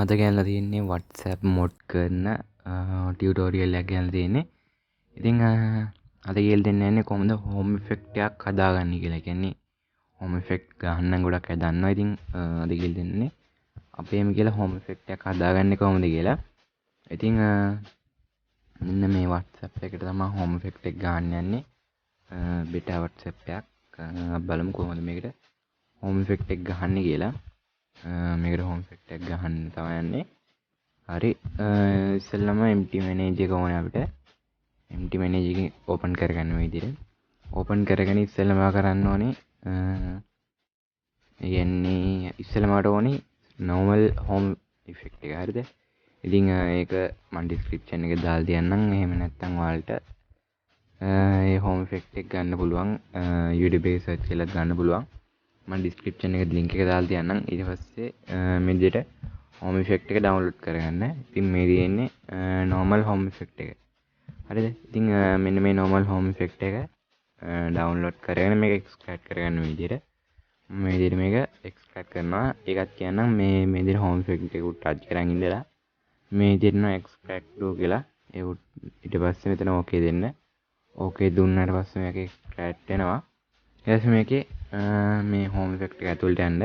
අද ගැනලා තියෙන්නේ WhatsApp mod කරන ටියුටෝරියල් එකක් ගැනලා තියෙන්නේ. ඉතින් අද කියලා දෙන්න යන්නේ කොහොමද home effect එකක් හදාගන්නේ කියලා. කියන්නේ home effect ගන්න ගොඩක් අය දන්නවා. ඉතින් අද කියලා දෙන්නේ අපේම කියලා home effect එකක් හදාගන්නේ කොහොමද කියලා. ඉතින් මෙන්න මේ WhatsApp එකට තමයි home effect එක ගන්න යන්නේ. beta WhatsApp එකක්. බලමු කොහොමද මේකට home effect එක ගහන්නේ කියලා. මේකට home effect එක ගහන්න තමයි යන්නේ. හරි. ඉස්සෙල්ලාම empty manage එක ඕනේ අපිට. empty manage එක open කරගන්න මේ විදිහට. open කරගෙන ඉස්සෙල්ලාම කරන්න ඕනේ කියන්නේ ඉස්සෙල්ලාමට ඕනේ normal home effect එක. හරිද? ඉතින් ඒක මම description එකේ දාලා තියන්නම්. එහෙම නැත්නම් ඔයාලට ඒ home effect එක ගන්න පුළුවන් YouTube එකේ search කරලා ගන්න පුළුවන්. මම description එකේ link එක දාලා තියන්නම්. ඊට පස්සේ මේ විදිහට home effect එක download කරගන්න. ඉතින් මේ තියෙන්නේ normal home effect එක. හරිද? ඉතින් මෙන්න මේ normal home effect එක download කරගෙන මේක extract කරගන්න මේ විදිහට. මේ විදිහට මේක extract කරනවා. ඒකත් කියන්නම් මේ විදිහට home effect එක උඩ touch කරන් ඉඳලා මේ විදිහට නෝ extract do කියලා. ඒ ඊට පස්සේ මෙතන okay දෙන්න. okay දුන්නාට පස්සේ මේක extract වෙනවා. ඊට පස්සේ මේකේ මේ home effect එක ඇතුළට යන්න.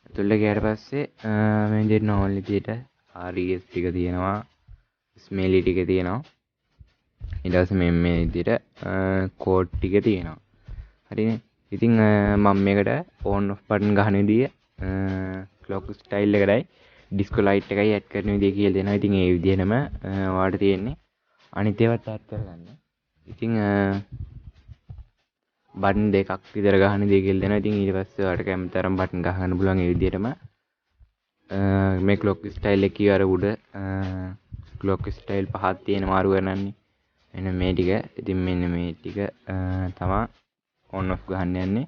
ඇතුළට ගියාට පස්සේ මේ විදිහට normal විදිහට RES ටික තියෙනවා. smelly ටික තියෙනවා. ඊට පස්සේ මේ විදිහට code ටික තියෙනවා. හරිනේ. ඉතින් මම මේකට on off button ගහන විදිය clock style එකටයි disco light එකයි add කරන විදිය කියලා දෙනවා. ඉතින් ඒ විදිහටම ඔයාලට තියෙන්නේ අනිත් ඒවාත් add කරගන්න. ඉතින් බටන් දෙකක් විතර ගහන දේ කියලා දෙනවා. ඉතින් ඊට පස්සේ ඔයාලට කැමති තරම් බටන් ගහ ගන්න පුළුවන්. ඒ විදිහටම මේ clock style එක කිය අර උඩ clock style පහක් තියෙන මාරු කරනන්නේ. මෙන්න මේ ටික. ඉතින් මෙන්න මේ ටික තමයි on off ගහන්න යන්නේ.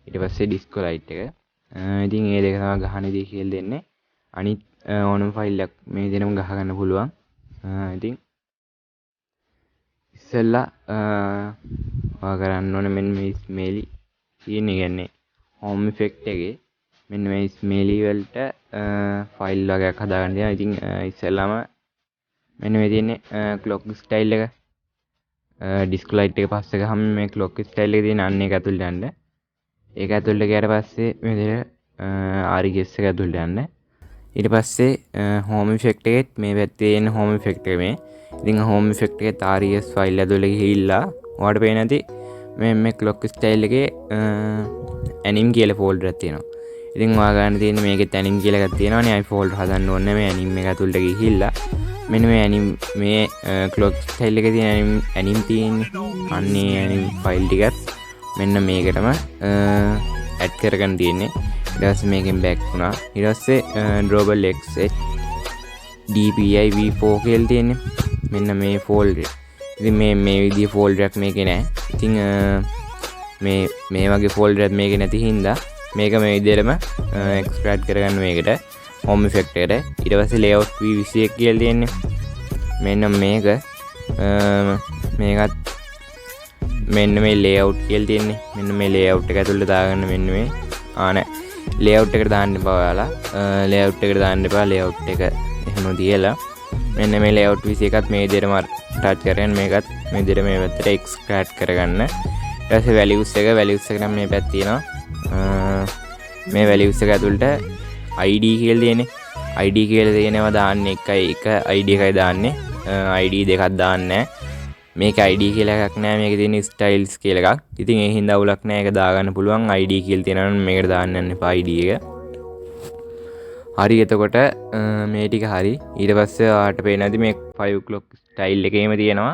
ඊට පස්සේ disco light එක. ඉතින් මේ දෙක තමයි ගහන දේ කියලා දෙන්නේ. අනිත් ඕනම ෆයිල් එකක් මේ විදිහටම ගහ ගන්න පුළුවන්. ඉතින් ඉස්සෙල්ලා ඔයා කරන්න ඕනේ මෙන්න මේ ස්මෙලි කියන්නේ කියන්නේ home effect එකේ මෙන්න මේ ස්මෙලි වලට ෆයිල් වගේක් හදාගන්න තියෙනවා. ඉතින් ඉස්සෙල්ලාම මෙන්න මේ තියෙන්නේ clock style එක disco light එක පස්සේ ගහම මේ clock style එකේ තියෙන අන්න ඒක ඇතුළට යන්න. ඒක ඇතුළට ගියාට පස්සේ මේ විදිහට RES එක ඇතුළට යන්න. ඊට පස්සේ home effect එකෙත් මේ පැත්තේ තියෙන home effect එක මේ. ඉතින් home effect එකේ RES ෆයිල් ඇතුළට ගිහිල්ලා ඔයාලට පේන ඇති මේ clock style එකේ anim කියලා folder එකක් තියෙනවා. ඉතින් ඔයා ගන්න තියෙන්නේ මේකෙත් anim කියලා එකක් තියෙනවානේ. අයි folder හදන්න ඕනේ මේ anim එක ඇතුළට ගිහිල්ලා මෙන්න මේ anim මේ clock style එකේ තියෙන anim තියෙන්නේ. අන්නේ anim ෆයිල් ටිකත් මෙන්න මේකටම add කරගන්න තියෙන්නේ. ඊට පස්සේ මේකෙන් back වුණා. ඊට පස්සේ drawable x DPI v4 කියලා තියෙන්නේ. මෙන්න මේ folder. ඉතින් මේ විදිහේ folder එකක් මේකේ නැහැ. ඉතින් මේ වගේ folder එකක් මේකේ නැති හින්දා මේක මේ විදිහටම extract කරගන්න මේකට home effect එකට. ඊට පස්සේ layout v21 කියලා තියෙන්නේ. මෙන්න මේක මේකත් මෙන්න මේ layout කියලා තියෙන්නේ. මෙන්න මේ layout එක ඇතුළට දාගන්න මෙන්න මේ නෑ layout එකට දාන්න එපා ඔයාලා. layout එකට දාන්න එපා. layout එක එහෙම තියලා මෙන්න මේ layout 21ත් මේ විදිහටම touch කරගෙන මේකත් මේ විදිහට මේ පැත්තට extract කරගන්න. ඊට පස්සේ values එක නම් මේ පැත්තේ තියෙනවා. මේ values එක ඇතුළට ID කියලා තියෙන්නේ. ID කියලා තියෙනවා දාන්නේ එක ID එකයි දාන්නේ. ID දෙකක් දාන්නේ මේක ID කියලා එකක් නෑ. මේකේ තියෙන styles කියලා එකක්. ඉතින් ඒ හින්දා අවුලක් නෑ. ඒක දාගන්න පුළුවන්. ID කියලා තියෙනවා නම් මේකට දාන්න යන්න එපා ID එක. හරි. එතකොට මේ ටික හරි. ඊට පස්සේ ඔයාලට පේන්නේ නැති මේ 5 o'clock style එකේම තියෙනවා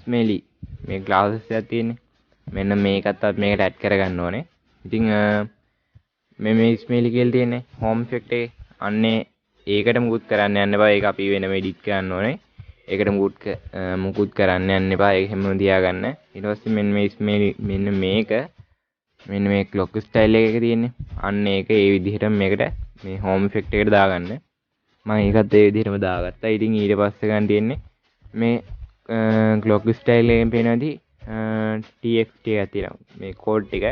smelly මේ classes එකක් තියෙන්නේ. මෙන්න මේකත් මේකට add කරගන්න ඕනේ. ඉතින් මේ smelly කියලා තියෙන්නේ home effect එකේ. අන්නේ ඒකට මුකුත් කරන්න යන්න එපා. ඒක අපි වෙනම edit කරන්න ඕනේ. ඒකට මුකුත් කරන්න යන්න එපා. ඒක හැමෝම තියාගන්න. ඊට පස්සේ මෙන්න මේ smelly මෙන්න මේක මෙන්න මේ clock style එකක තියෙන්නේ. අන්න ඒක ඒ විදිහට මේකට මේ home effect එකට දාගන්න. මම ඒකත් ඒ විදිහටම දාගත්තා. ඉතින් ඊට පස්සේ ගන්න තියෙන්නේ මේ clock style එකෙන් පේනවාදී txt එකක් තියෙනවා. මේ code ටික.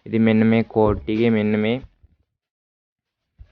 ඉතින් මෙන්න මේ code ටිකේ මෙන්න මේ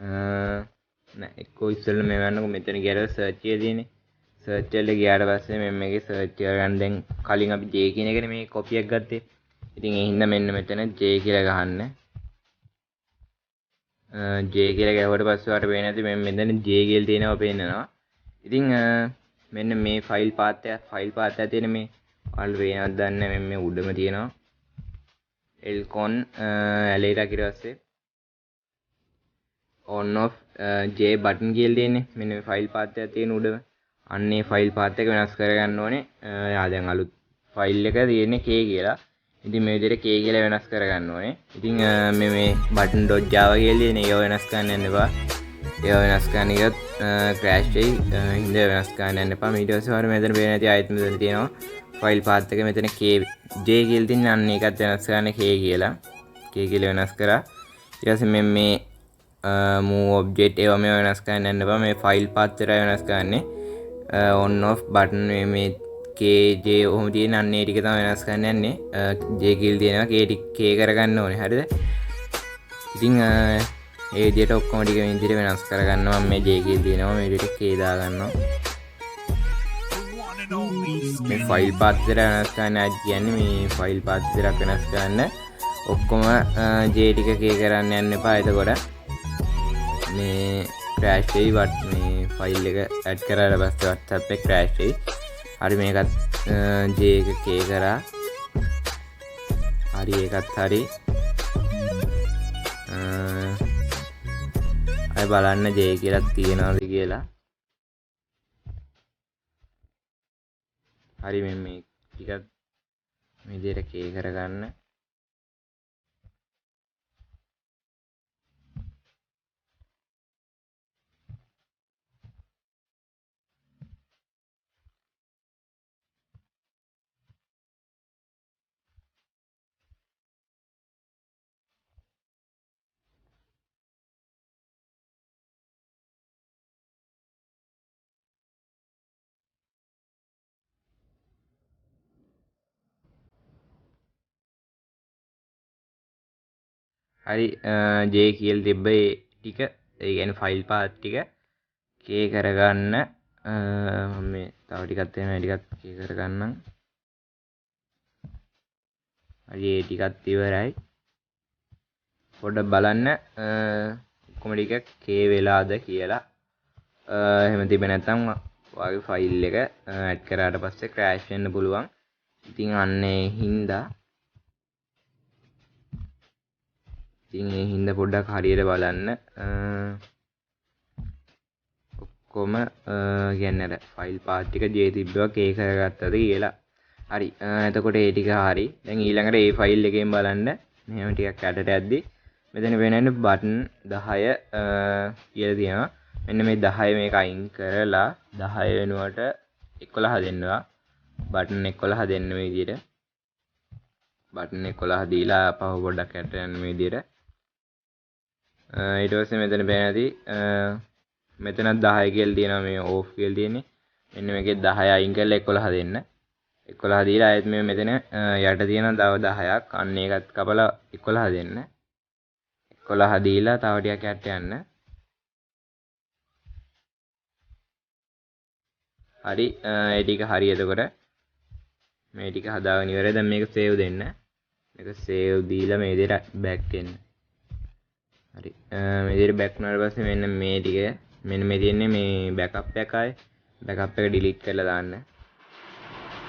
නෑ එක්කෝ ඉස්සෙල්ලා මේ වන්නකො මෙතන ගියලා සර්ච් එකේ තියෙන්නේ. සර්ච් එකට ගියාට පස්සේ මෙන්න මේකේ සර්ච් කරගන්න දැන් කලින් අපි J කියන එකනේ මේ කොපි එක ගත්තේ. ඉතින් ඒ හින්දා මෙන්න මෙතන J කියලා ගහන්න. J කියලා ගැහුවට පස්සේ ඔයාලට පේන්නේ නැති මෙතන J කියලා තියෙනවා පේනවා. ඉතින් මෙන්න මේ ෆයිල් පාත් එක තියෙන මේ ඔයාලට පේනවද දන්නේ නැහැ මේ උඩම තියෙනවා. elcon ඇලේට ඊට පස්සේ on off J button කියලා තියෙන්නේ. මෙන්න මේ ෆයිල් පාත් එක තියෙන උඩම. අන්නේ ෆයිල් පාත් එක වෙනස් කරගන්න ඕනේ. දැන් අලුත් ෆයිල් එක තියෙන්නේ K කියලා. ඉතින් මේ විදිහට K කියලා වෙනස් කරගන්න ඕනේ. ඉතින් මේ button.java කියලා තියෙන ඒව වෙනස් කරන්න යන්න එපා. ඒව වෙනස් කරන්න ගියොත් crash වෙයි. හින්දා වෙනස් කරන්න යන්න එපා. ඊට පස්සේ ඔයාලා මෙතන පේන ඇති ආයෙත් මෙතන තියෙනවා ෆයිල් පාත් එක මෙතන K J කියලා තියෙන අන්න ඒකත් වෙනස් කරන්න K කියලා. K කියලා වෙනස් කරා. ඊට පස්සේ මේ move object ඒවා මේ වෙනස් කරන්න යන්න එපා. මේ ෆයිල් පාත් විතරයි වෙනස් කරන්නේ. on off button මේ KJ ඔහොම තියෙන අන්නේ ටික තමයි වෙනස් කරන්න යන්නේ. J කියලා තියෙනවා K කරගන්න ඕනේ. හරිද? ඉතින් ඒ විදිහට ඔක්කොම ටික මේ විදිහට වෙනස් කරගන්නවා. මම මේ J කියලා තියෙනවා මේ විදිහට K දාගන්නවා. මේ ෆයිල් පාත් විතර වෙනස් කරන්න කියන්නේ මේ ෆයිල් පාත් විතරක් වෙනස් කරන්න. ඔක්කොම J ටික K කරන්න යන්න එපා. එතකොට මේ crash වෙයි මේ ෆයිල් එක ඇඩ් කරාට පස්සේ WhatsApp එක crash වෙයි. හරි මේකත් J එක K කරා. හරි ඒකත් හරි. අය බලන්න J කියලා තියෙනවද කියලා. හරි මේ ටිකක් මේ විදිහට K කරගන්න. හරි J කියලා තිබ්බ ඒ ටික ඒ කියන්නේ ෆයිල් පාත් ටික K කරගන්න. මම මේ තව ටිකක් තියෙනවා ඒ ටිකත් K කරගන්නම්. හරි ඒ ටිකත් ඉවරයි. පොඩ්ඩක් බලන්න ඔක්කොම ටික K වෙලාද කියලා. එහෙම තිබෙ නැත්නම් ඔයාගේ ෆයිල් එක ඇඩ් කරාට පස්සේ crash වෙන්න පුළුවන්. ඉතින් අන්නේ හින්දා පොඩ්ඩක් හරියට බලන්න. ඔක්කොම කියන්නේ අර ෆයිල් පාත් ටික J තිබ්බවා K කරගත්තද කියලා. හරි. එතකොට ඒ ටික හරි. දැන් ඊළඟට ඒ ෆයිල් එකෙන් බලන්න. මෙහෙම ටිකක් යටට යද්දි මෙතන වෙනන්නේ බටන් 10 කියලා තියෙනවා. මෙන්න මේ 10 මේක අයින් කරලා 10 වෙනුවට 11 දෙන්නවා. බටන් 11 දෙන්න මේ විදිහට. බටන් 11 දීලා පහු පොඩ්ඩක් යටට යන්න මේ විදිහට. ඊට පස්සේ මෙතන පේන ඇති මෙතනත් 10 කියලා තියෙනවා මේ ඕෆ් කියලා තියෙන්නේ. මෙන්න මේකේ 10 අයින් කරලා 11 දෙන්න. 11 දීලා ආයෙත් මේ මෙතන යට තියෙන තව 10ක් අන්න ඒකත් කපලා 11 දෙන්න. 11 දීලා තව ටිකක් යට යන්න. හරි ඒ ටික හරි. එතකොට මේ ටික හදාගෙන ඉවරයි. දැන් මේක සේව් දෙන්න. මේක සේව් දීලා මේ විදිහට බෑක් එන්න. හරි මේ විදිහට බෑක් වුණාට පස්සේ මෙන්න මේ ටික මෙන්න මේ තියෙන්නේ මේ බෑකප් එකයි. බෑකප් එක ඩිලීට් කරලා දාන්න.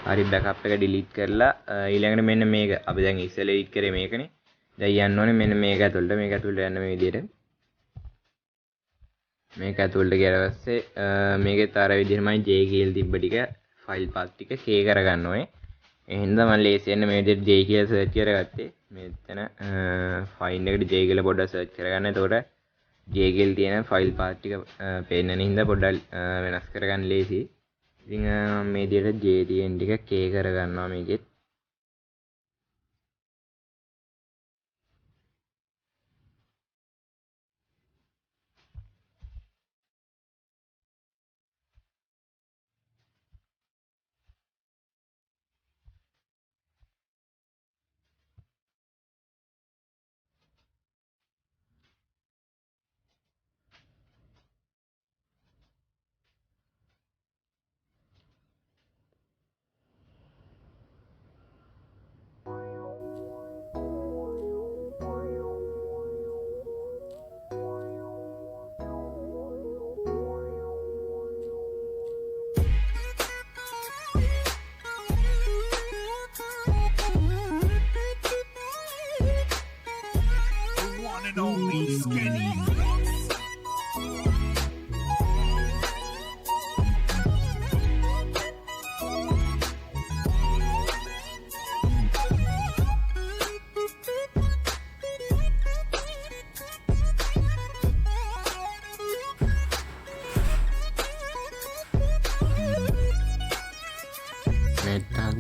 හරි බෑකප් එක ඩිලීට් කරලා ඊළඟට මෙන්න මේක අපි දැන් ඉස්සෙල්ලා එඩිට් කරේ මේකනේ. දැන් යන්න ඕනේ මෙන්න මේක ඇතුළට. මේක ඇතුළට යන්න මේ විදිහට. මේක ඇතුළට ගියාට පස්සේ මේකෙත් අර විදිහමයි J කියලා තිබ්බ ටික ෆයිල් පාත් ටික K කරගන්න ඕනේ. ඒ හින්දා මම ලේසියෙන් මේ විදිහට J කියලා සර්ච් කරගත්තේ. මෙතන ෆයිල් එකට J කියලා පොඩ්ඩක් සර්ච් කරගන්න. එතකොට J කියලා තියෙන ෆයිල් පාත් ටික පේන්න හින්දා පොඩ්ඩක් වෙනස් කරගන්න ලේසි. ඉතින් මේ විදිහට J තියෙන ටික K කරගන්නවා මේකෙත්.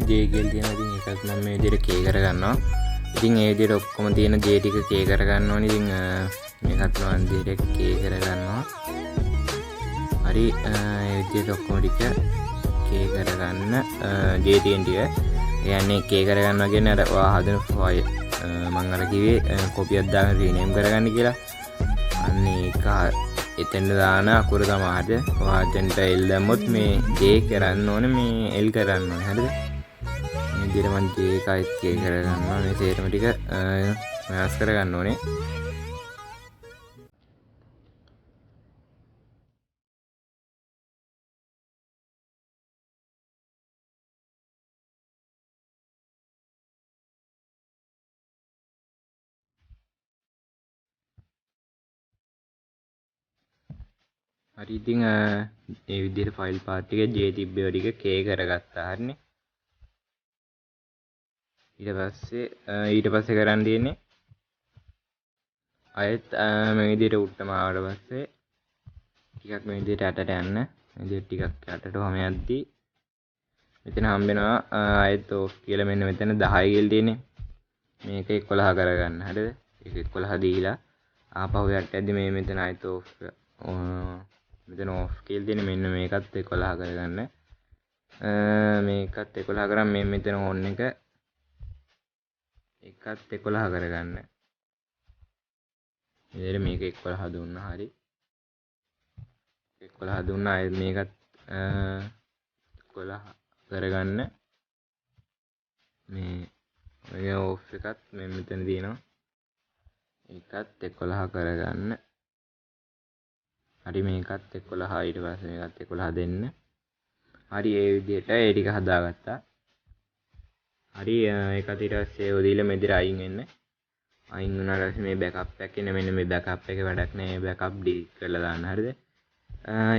J කියලා තියෙනවා. ඉතින් ඒකත් මම මේ විදිහට K කරගන්නවා. ඉතින් ඒ විදිහට ඔක්කොම තියෙන J ටික K කරගන්න ඕනේ. ඉතින් මේකත් මම විදිහට K කරගන්නවා. හරි ඒ විදිහට ඔක්කොම ටික K කරගන්න J තියෙන ටික. කියන්නේ K කරගන්නවා කියන්නේ අර ඔයා හදන ෆයිල් මම අර කිව්වේ කොපියක් දාගෙන රීනේම් කරගන්න කියලා. අන්න ඒක එතෙන්ට දාන අකුර තමයි හරිද? ඔයා එතෙන්ට L දැම්මොත් මේ J කරන්න ඕනේ මේ L කරන්න ඕනේ හරිද? මේ විදිහට මම J එකයි K කරගන්නවා. මේ සේරම ටික වෙනස් කරගන්න ඕනේ. හරි ඉතින් මේ විදිහට ෆයිල් පාත් ටික J තිබ්බේ ටික K කරගත්තා හරිනේ. ඊට පස්සේ කරන්න තියෙන්නේ අයත් මේ විදිහට උඩටම ආවට පස්සේ ටිකක් මේ විදිහට යටට යන්න. මේ විදිහට ටිකක් යටට වම යද්දී මෙතන හම්බෙනවා අයත් ඕෆ් කියලා. මෙන්න මෙතන 10 කියලා තියෙන්නේ. මේක 11 කරගන්න හරිද? ඒක 11 දීලා ආපහු යට යද්දී මේ මෙතන අයත් ඕෆ් මෙතන ඕෆ් කියලා තියෙන්නේ. මෙන්න මේකත් 11 කරගන්න. මේකත් 11 කරන් මේ මෙතන ඕන් එක එකත් 11 කරගන්න. ඉතින් මේක 11 දුන්නා හරි. 11 දුන්නා අය මේකත් 11 කරගන්න. මේ ඕෆ් එකත් මෙතන තියෙනවා. ඒකත් 11 කරගන්න. හරි මේකත් 11 ඊට පස්සේ මේකත් 11 දෙන්න. හරි ඒ විදිහට ඒ ටික හදාගත්තා. හරි ඒකත් ඊට පස්සේ ඒව දීලා මෙදිර අයින් වෙන්න. අයින් වුණාට පස්සේ මේ බෑකප් එක එන්නේ. මෙන්න මේ බෑකප් එකේ වැඩක් නැහැ. මේ බෑකප් ඩිලීට් කරලා දාන්න හරිද?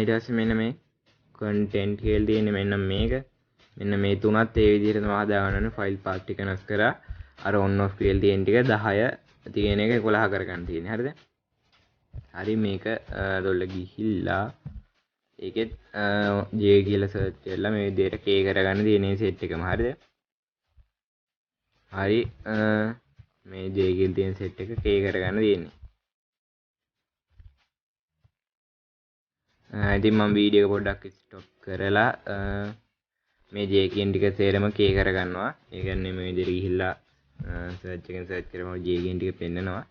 ඊට පස්සේ මෙන්න මේ content කියලා තියෙන්නේ මෙන්න මේක. මෙන්න මේ තුනත් ඒ විදිහට තමයි හදාගන්න ඕනේ. ෆයිල් පාත් ටික වෙනස් කරා. අර on off කියලා තියෙන ටික 10 තියෙන එක 11 කරගන්න තියෙන්නේ. හරිද? හරි මේක දොල්ල ගිහිල්ලා ඒකෙත් J කියලා සර්ච් කරලා මේ විදිහට K කරගන්න තියෙන සෙට් එකම හරිද? හරි මේ J කියලා තියෙන සෙට් එක K කරගන්න තියෙන්නේ. ඉතින් මම වීඩියෝ එක පොඩ්ඩක් ස්ටොප් කරලා මේ J කියන ටික සේරම K කරගන්නවා. ඒ කියන්නේ මේ විදිහට ගිහිල්ලා සර්ච් එකෙන් සර්ච් කරාම J කියන ටික පෙන්නනවා.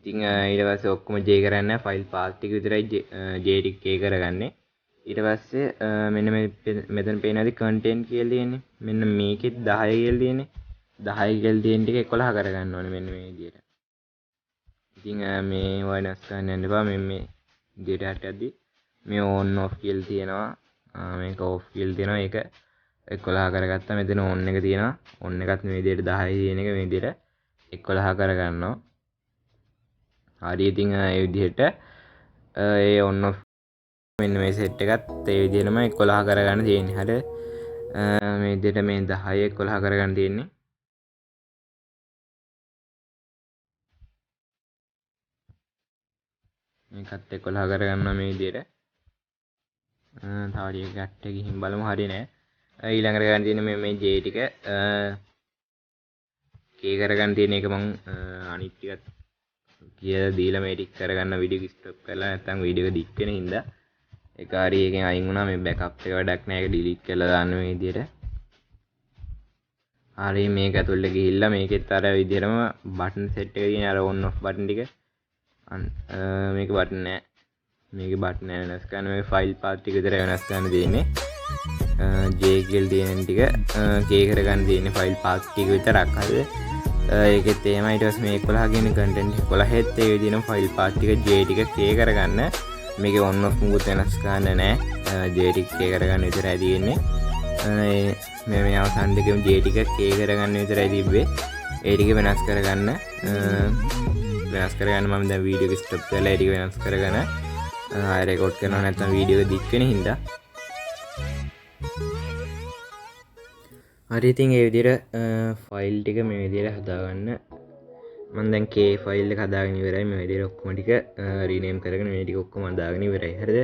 ඉතින් ඊට පස්සේ ඔක්කොම J කරන්නේ ෆයිල් පාත් ටික විතරයි J ටික K කරගන්නේ. ඊට පස්සේ මෙන්න මෙතන පේනවාද content කියලා තියෙන්නේ. මෙන්න මේකෙත් 10 කියලා තියෙන්නේ. 10 කියලා තියෙන ටික 11 කරගන්න ඕනේ මෙන්න මේ විදිහට. ඉතින් මේ වෙනස් කරන්න යන්න එපා. මේ විදිහට යද්දී මේ on off කියලා තියෙනවා. මේක off කියලා තියෙනවා. ඒක 11 කරගත්තා. මෙතන on එක තියෙනවා. on එකත් මේ විදිහට 10 තියෙන එක මේ විදිහට 11 කරගන්නවා. හරි ඉතින් ඒ විදිහට ඒ on off මෙන්න මේ සෙට් එකත් ඒ විදිහටම 11 කරගන්න තියෙන්නේ. හරි මේ විදිහට මේ 10 11 කරගන්න තියෙන්නේ. මේකත් 11 කරගන්නවා මේ විදිහට. තව ටිකක් ගැට්ට ගිහින් බලමු. හරි නෑ. ඊළඟට ගන්න තියෙන්නේ මේ J ටික K කරගන්න තියෙන එක මම අනිත් ටිකත් කියලා දීලා මේ ටික කරගන්න වීඩියෝ එක ස්ටොප් කරලා නැත්නම් වීඩියෝ එක දික් වෙන හින්දා ඒක හරි එකෙන් අයින් වුණා. මේ බෑකප් එක වැඩක් නෑ. ඒක ඩිලීට් කරලා දාන්න මේ විදිහට. හරි මේක ඇතුළට ගිහිල්ලා මේකෙත් අර විදිහටම බටන් සෙට් එක තියෙන අර on off බටන් ටික මේක බටන් නෑ. මේකේ බටන් නෑ වෙනස් කරන්න. මේ ෆයිල් පාත් ටික විතරයි වෙනස් කරන්න තියෙන්නේ. J කියලා තියෙන ටික K කරගන්න තියෙන්නේ ෆයිල් පාත් ටික විතරක්. හරිද? ඒකෙත් එහෙමයි. ඊට පස්සේ මේ 11 කියන content 11ත් ඒ විදිහටම ෆයිල් පාත් ටික J ටික K කරගන්න. මේකේ on off මුකුත් වෙනස් කරන්න නෑ. J ටික K කරගන්න විතරයි තියෙන්නේ. මේ අවසන් දෙකම J ටික K කරගන්න විතරයි තිබ්බේ. ඒ ටික වෙනස් කරගන්න මම දැන් වීඩියෝ එක ස්ටොප් කරලා ඒ ටික වෙනස් කරගෙන ආයෙ රෙකෝඩ් කරනවා. නැත්නම් වීඩියෝ එක දික් වෙන හින්දා. හරි ඉතින් ඒ විදිහට ෆයිල් ටික මේ විදිහට හදාගන්න. මම දැන් K ෆයිල් එක හදාගෙන ඉවරයි. මේ විදිහට ඔක්කොම ටික රීනේම් කරගෙන මේ ටික ඔක්කොම හදාගෙන ඉවරයි. හරිද?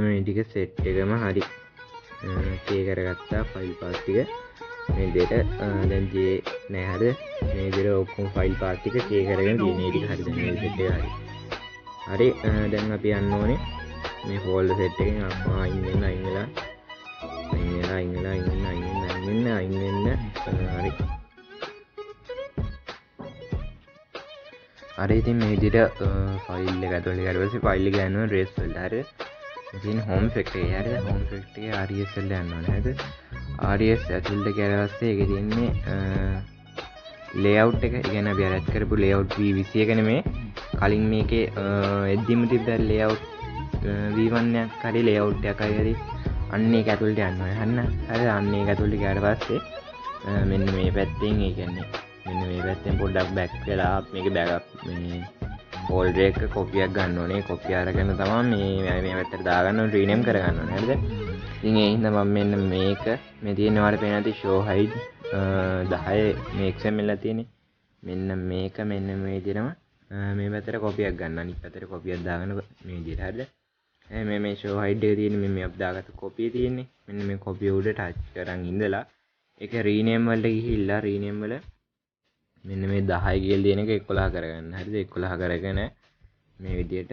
මේ ටික සෙට් එකම හරි K කරගත්තා ෆයිල් පාත් ටික මේ විදිහට දැන් J නෑ හරිද මේ විදිහට ඔක්කොම ෆයිල් පාත් ටික K කරගෙන තියෙන මේ ටික හරි දැන් මේ සෙට් එක හරි දැන් අපි යන්න ඕනේ මේ ෆෝල්ඩර් සෙට් එකෙන් අයින් වෙන්න හරි හරි ඉතින් මේ විදිහට ෆයිල් එක ඇතුළට ගියාට පස්සේ ෆයිල් එක යනවා res වලට හරිද ඉතින් home effect එකේ හරිද home effect එකේ rs වලට යන්න ඕනේ හරිද rs ඇතුළට ගියාට පස්සේ ඒකේ තියෙන්නේ layout එක කියන්නේ අපි අර ඇඩ් කරපු layout v21 නෙමේ කලින් මේකේ එද්දිම තිබ්බ layout v1 එකක් හරි layout එකක් හරි අන්න ඒක ඇතුළට යන්න ඕනේ හරිද අන්න ඒක ඇතුළට ගියාට පස්සේ මෙන්න මේ පැත්තෙන් ඒ කියන්නේ මෙන්න මේ පැත්තෙන් පොඩ්ඩක් බෑක් වෙලා මේක බෑකප් මේ ෆෝල්ඩර් එක කොපියක් ගන්න ඕනේ කොපිය අරගෙන තමයි මේ පැත්තට දාගන්න ඕනේ රීනේම් කරගන්න ඕනේ හරිද ඉතින් ඒ හින්දා මම මෙන්න මේක මේ තියෙන වාට පේන ඇති show hide 10 මේ XML එක තියෙන්නේ මෙන්න මේක මෙන්න මේ විදිහටම මේ පැත්තට කොපියක් ගන්න අනිත් පැත්තට කොපියක් දාගන්න මේ විදිහට හරිද මේ show hide එක තියෙන්නේ මේ අපි දාගත්ත කොපිය තියෙන්නේ මෙන්න මේ කොපිය උඩ ටච් කරන් ඉඳලා ඒක රීනේම් වලට ගිහිල්ලා රීනේම් වල මෙන්න මේ 10 කියලා තියෙන එක 11 කරගන්න. හරිද? 11 කරගෙන මේ විදිහට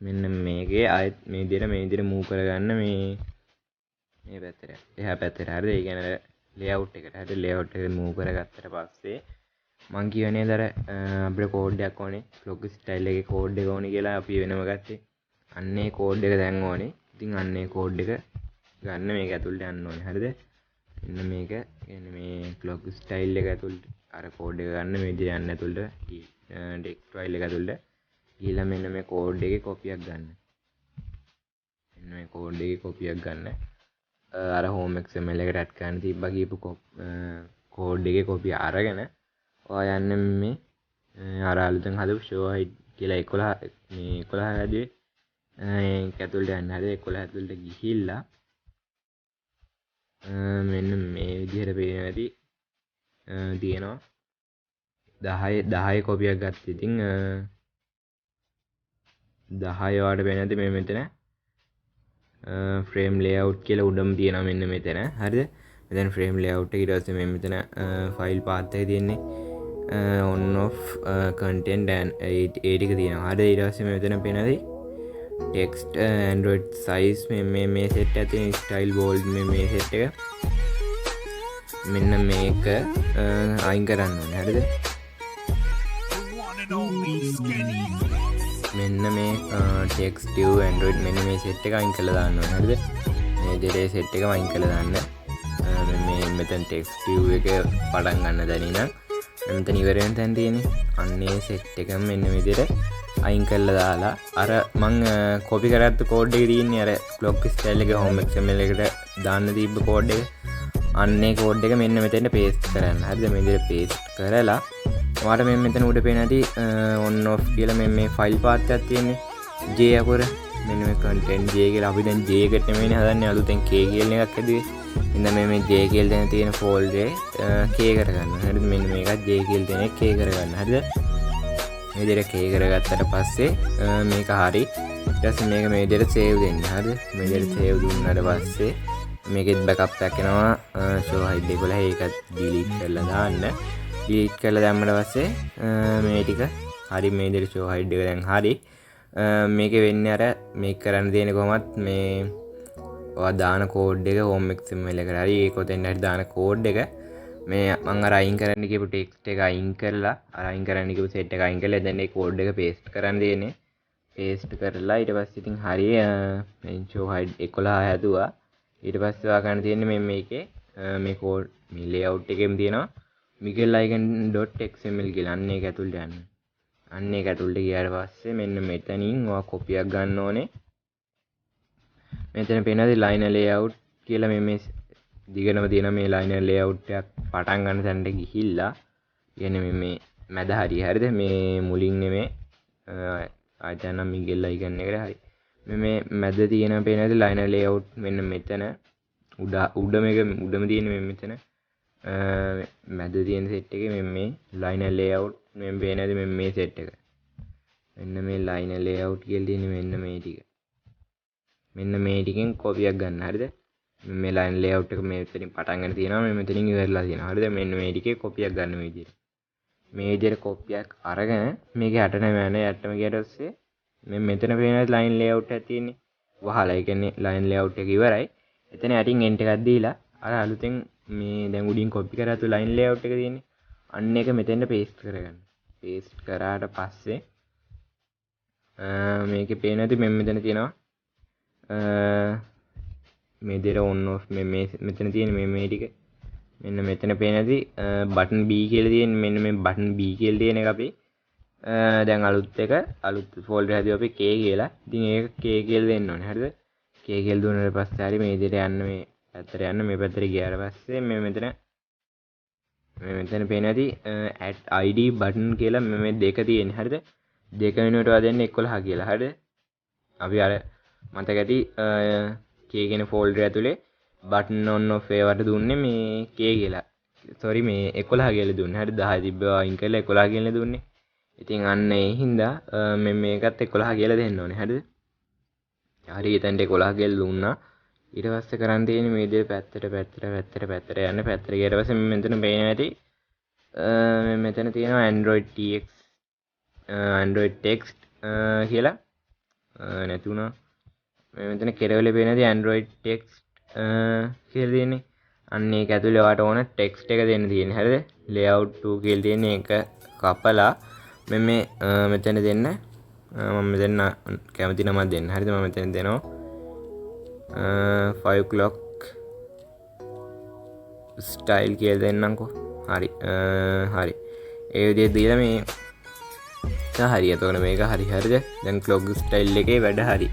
මෙන්න මේකේ ආයෙත් මේ විදිහට මූව් කරගන්න මේ පැත්තට. එහා පැත්තට. හරිද? ඒ කියන්නේ layout එකට. හරිද? layout එක මූව් කරගත්තට පස්සේ මං කියවනේ දර අපිට කෝඩ් එකක් ඕනේ. clock style එකේ කෝඩ් එක ඕනේ කියලා අපි වෙනම ගත්තේ. අන්නේ කෝඩ් එක දැන් ඕනේ. ඉතින් අන්නේ කෝඩ් එක ගන්න මේක ඇතුළට යන්න ඕනේ. හරිද? මෙන්න මේක කියන්නේ මේ clock style එක ඇතුළට අර කෝඩ් එක ගන්න මේ විදිහට යන්න ඇතුළට ටෙක්ස්ට් ෆයිල් එක ඇතුළට ගිහලා මෙන්න මේ කෝඩ් එකේ කොපියක් ගන්න. මෙන්න මේ කෝඩ් එකේ කොපියක් ගන්න. අර home xml එකට ඇඩ් කරන්න තිබ්බා කියපු කෝඩ් එකේ කොපිය අරගෙන ඔයා යන්න මේ අර අලුතෙන් හදපු show hide කියලා 11 මේ 11 හැදුවේ ඒක ඇතුළට යන්න. හරිද? 11 ඇතුළට ගිහිල්ලා මෙන්න මේ විදිහට පේන ඇති තියෙනවා 10 කොපියක් ගත්තා. ඉතින් 10 වාට වෙන නැති මේ මෙතන frame layout කියලා උඩම තියෙනවා මෙන්න මෙතන. හරිද? මෙතන frame layout එක ඊට පස්සේ මේ මෙතන file path එක තියෙන්නේ on off content and ඒ ටික තියෙනවා. හරිද? ඊට පස්සේ මේ මෙතන පේනදී text android size මේ set එක තියෙන style bold මේ set එක මෙන්න මේක අයින් කරන්න ඕනේ. හරිද? මෙන්න මේ text view android මෙන්න මේ set එක අයින් කරලා දාන්න ඕනේ. හරිද? මේ විදිහට set එකම අයින් කරලා දාන්න. මේ මෙතන text view එක පටන් ගන්න දැනින් නම් මෙතන ඉවර වෙන තැන තියෙන්නේ. අන්නේ set එක මෙන්න මේ විදිහට අයින් කරලා දාලා අර මං කොපි කරගත්ත කෝඩ් එකේ තියෙන්නේ අර clock style එකේ home xml එකට දාන්න තිබ්බ කෝඩ් එක අන්නේ කෝඩ් එක මෙන්න මෙතෙන්ට paste කරන්න. හරිද? මේ විදිහට paste කරලා ඔයාලට මෙතන උඩ පේන ඇති on off කියලා මේ file path එකක් තියෙන්නේ J අකුර මෙන්න මේ content J කියලා අපි දැන් J එකට නෙමෙයිනේ හදන්නේ අලුතෙන් K කියලා එකක් හැදුවේ. ඉතින් මේ J කියලා දැන් තියෙන folder K කරගන්න. හරිද? මෙන්න මේකත් J කියලා තියෙන එක K කරගන්න. හරිද? මේ විදිහට K කරගත්තට පස්සේ මේක හරි. ඊට පස්සේ මේක මේ විදිහට save දෙන්න. හරිද? මේ විදිහට save දුන්නාට පස්සේ මේකෙත් බෑකප් එකක් එනවා show hide 11 ඒකත් delete කරලා දාන්න. delete කරලා දැම්මට පස්සේ මේ ටික හරි මේ විදිහට show hide එක දැන් හරි. මේකේ වෙන්නේ අර මේක කරන්න තියෙන කොහොමත් මේ ඔයා දාන කෝඩ් එක home xml එකට හරි ඒක ඔතෙන් හරි දාන කෝඩ් එක මේ මම අර අයින් කරන්න කියපු ටෙක්ස්ට් එක අයින් කරලා අර අයින් කරන්න කියපු සෙට් එක අයින් කරලා දැන් මේ කෝඩ් එක paste කරන්න දෙන්නේ. paste කරලා ඊට පස්සේ ඉතින් හරි මේ show hide 11 හැදුවා. ඊට පස්සේ ඔයා ගන්න තියෙන්නේ මේ මේකේ මේ කෝඩ් මේ layout එකෙම තියෙනවා miguelicon.xml කියලා. අන්න ඒක ඇතුළට යන්න. අන්න ඒක ඇතුළට ගියාට පස්සේ මෙන්න මෙතනින් ඔයා කොපියක් ගන්න ඕනේ. මෙතන පේනවාද liner layout කියලා මේ දිගටම තියෙන මේ liner layout එකක් පටන් ගන්න තැනට ගිහිල්ලා කියන්නේ මේ මැද හරිය. හරිද? මේ මුලින් නෙමේ ආයතන miguelicon එකට හරි. මේ මැද තියෙන පේනවාද liner layout මෙන්න මෙතන උඩම තියෙන මෙතන මැද තියෙන set එකේ මේ liner layout මේ පේනවාද මේ set එක. මෙන්න මේ liner layout කියලා තියෙන්නේ මෙන්න මේ ටික. මෙන්න මේ ටිකෙන් කොපියක් ගන්න. හරිද? මේ ලයින් ලේඅවුට් එක මේ මෙතනින් පටන් ගන්න තියෙනවා මේ මෙතනින් ඉවරලා තියෙනවා. හරිද? මෙන්න මේ ටිකේ කොපියක් ගන්න මේ විදිහට. මේ විදිහට කොපියක් අරගෙන මේකේ යටට යන යටම ගියට පස්සේ මේ මෙතන පේන ලයින් ලේඅවුට් එකක් තියෙන්නේ. වහලා ඒ කියන්නේ ලයින් ලේඅවුට් එක ඉවරයි. එතන යටින් එන්ට් එකක් දීලා අර අලුතෙන් මේ දැන් උඩින් කොපි කරාතු ලයින් ලේඅවුට් එක තියෙන්නේ. අන්න එක මෙතෙන්ට පේස්ට් කරගන්න. පේස්ට් කරාට පස්සේ මේකේ පේන ඇති මෙතන තියෙනවා මේ දෙර ඔන් ඔෆ් මේ මෙතන තියෙන මේ ටික මෙන්න මෙතන පේන ඇති බටන් B කියලා තියෙන මෙන්න මේ බටන් B කියලා තියෙන එක අපි දැන් අලුත් ෆෝල්ඩර් හැදුවා අපි K කියලා. ඉතින් ඒක K කියලා දෙන්න ඕනේ. හරිද? K කියලා දුන්නාට පස්සේ හරි මේ විදිහට යන්න මේ පැත්තට යන්න මේ පැත්තට ගියාට පස්සේ මේ මෙතන පේන ඇති add id button කියලා මේ දෙක තියෙන්නේ. හරිද? දෙක වෙනුවට වදින්නේ 11 කියලා. හරිද? අපි අර මතක ඇති K කියන ෆෝල්ඩර් ඇතුලේ button on off ඒවට දුන්නේ මේ K කියලා. sorry මේ 11 කියලා දුන්නේ. හරි 10 තිබ්බා අයින් කරලා 11 කියලා දුන්නේ. ඉතින් අන්න ඒ හින්දා මේකත් 11 කියලා දෙන්න ඕනේ. හරිද? හරි එතනට 11 කියලා දුන්නා. ඊට පස්සේ කරන් තියෙන්නේ මේ විදිහට පැත්තට යන්න. පැත්තට ගියට පස්සේ මෙතන පේන ඇති මෙතන තියෙනවා Android text කියලා නැති වුණා. මෙතන කෙරවල පේන ඇති Android text කියලා තියෙන්නේ. අන්න ඒක ඇතුලේ ඔයාට ඕන ටෙක්ස්ට් එක දෙන්න තියෙන්නේ. හරිද? layout 2 කියලා තියෙන්නේ ඒක කපලා මේ මෙතන දෙන්න. මම මෙතන කැමති නමක් දෙන්න. හරිද? මම මෙතන දෙනවා 5 o'clock style කියලා දෙන්නම්කෝ. හරි. ඒ විදිහට දීලා මේ හරි. එතකොට මේක හරි. හරිද? දැන් clock style එකේ වැඩ හරි.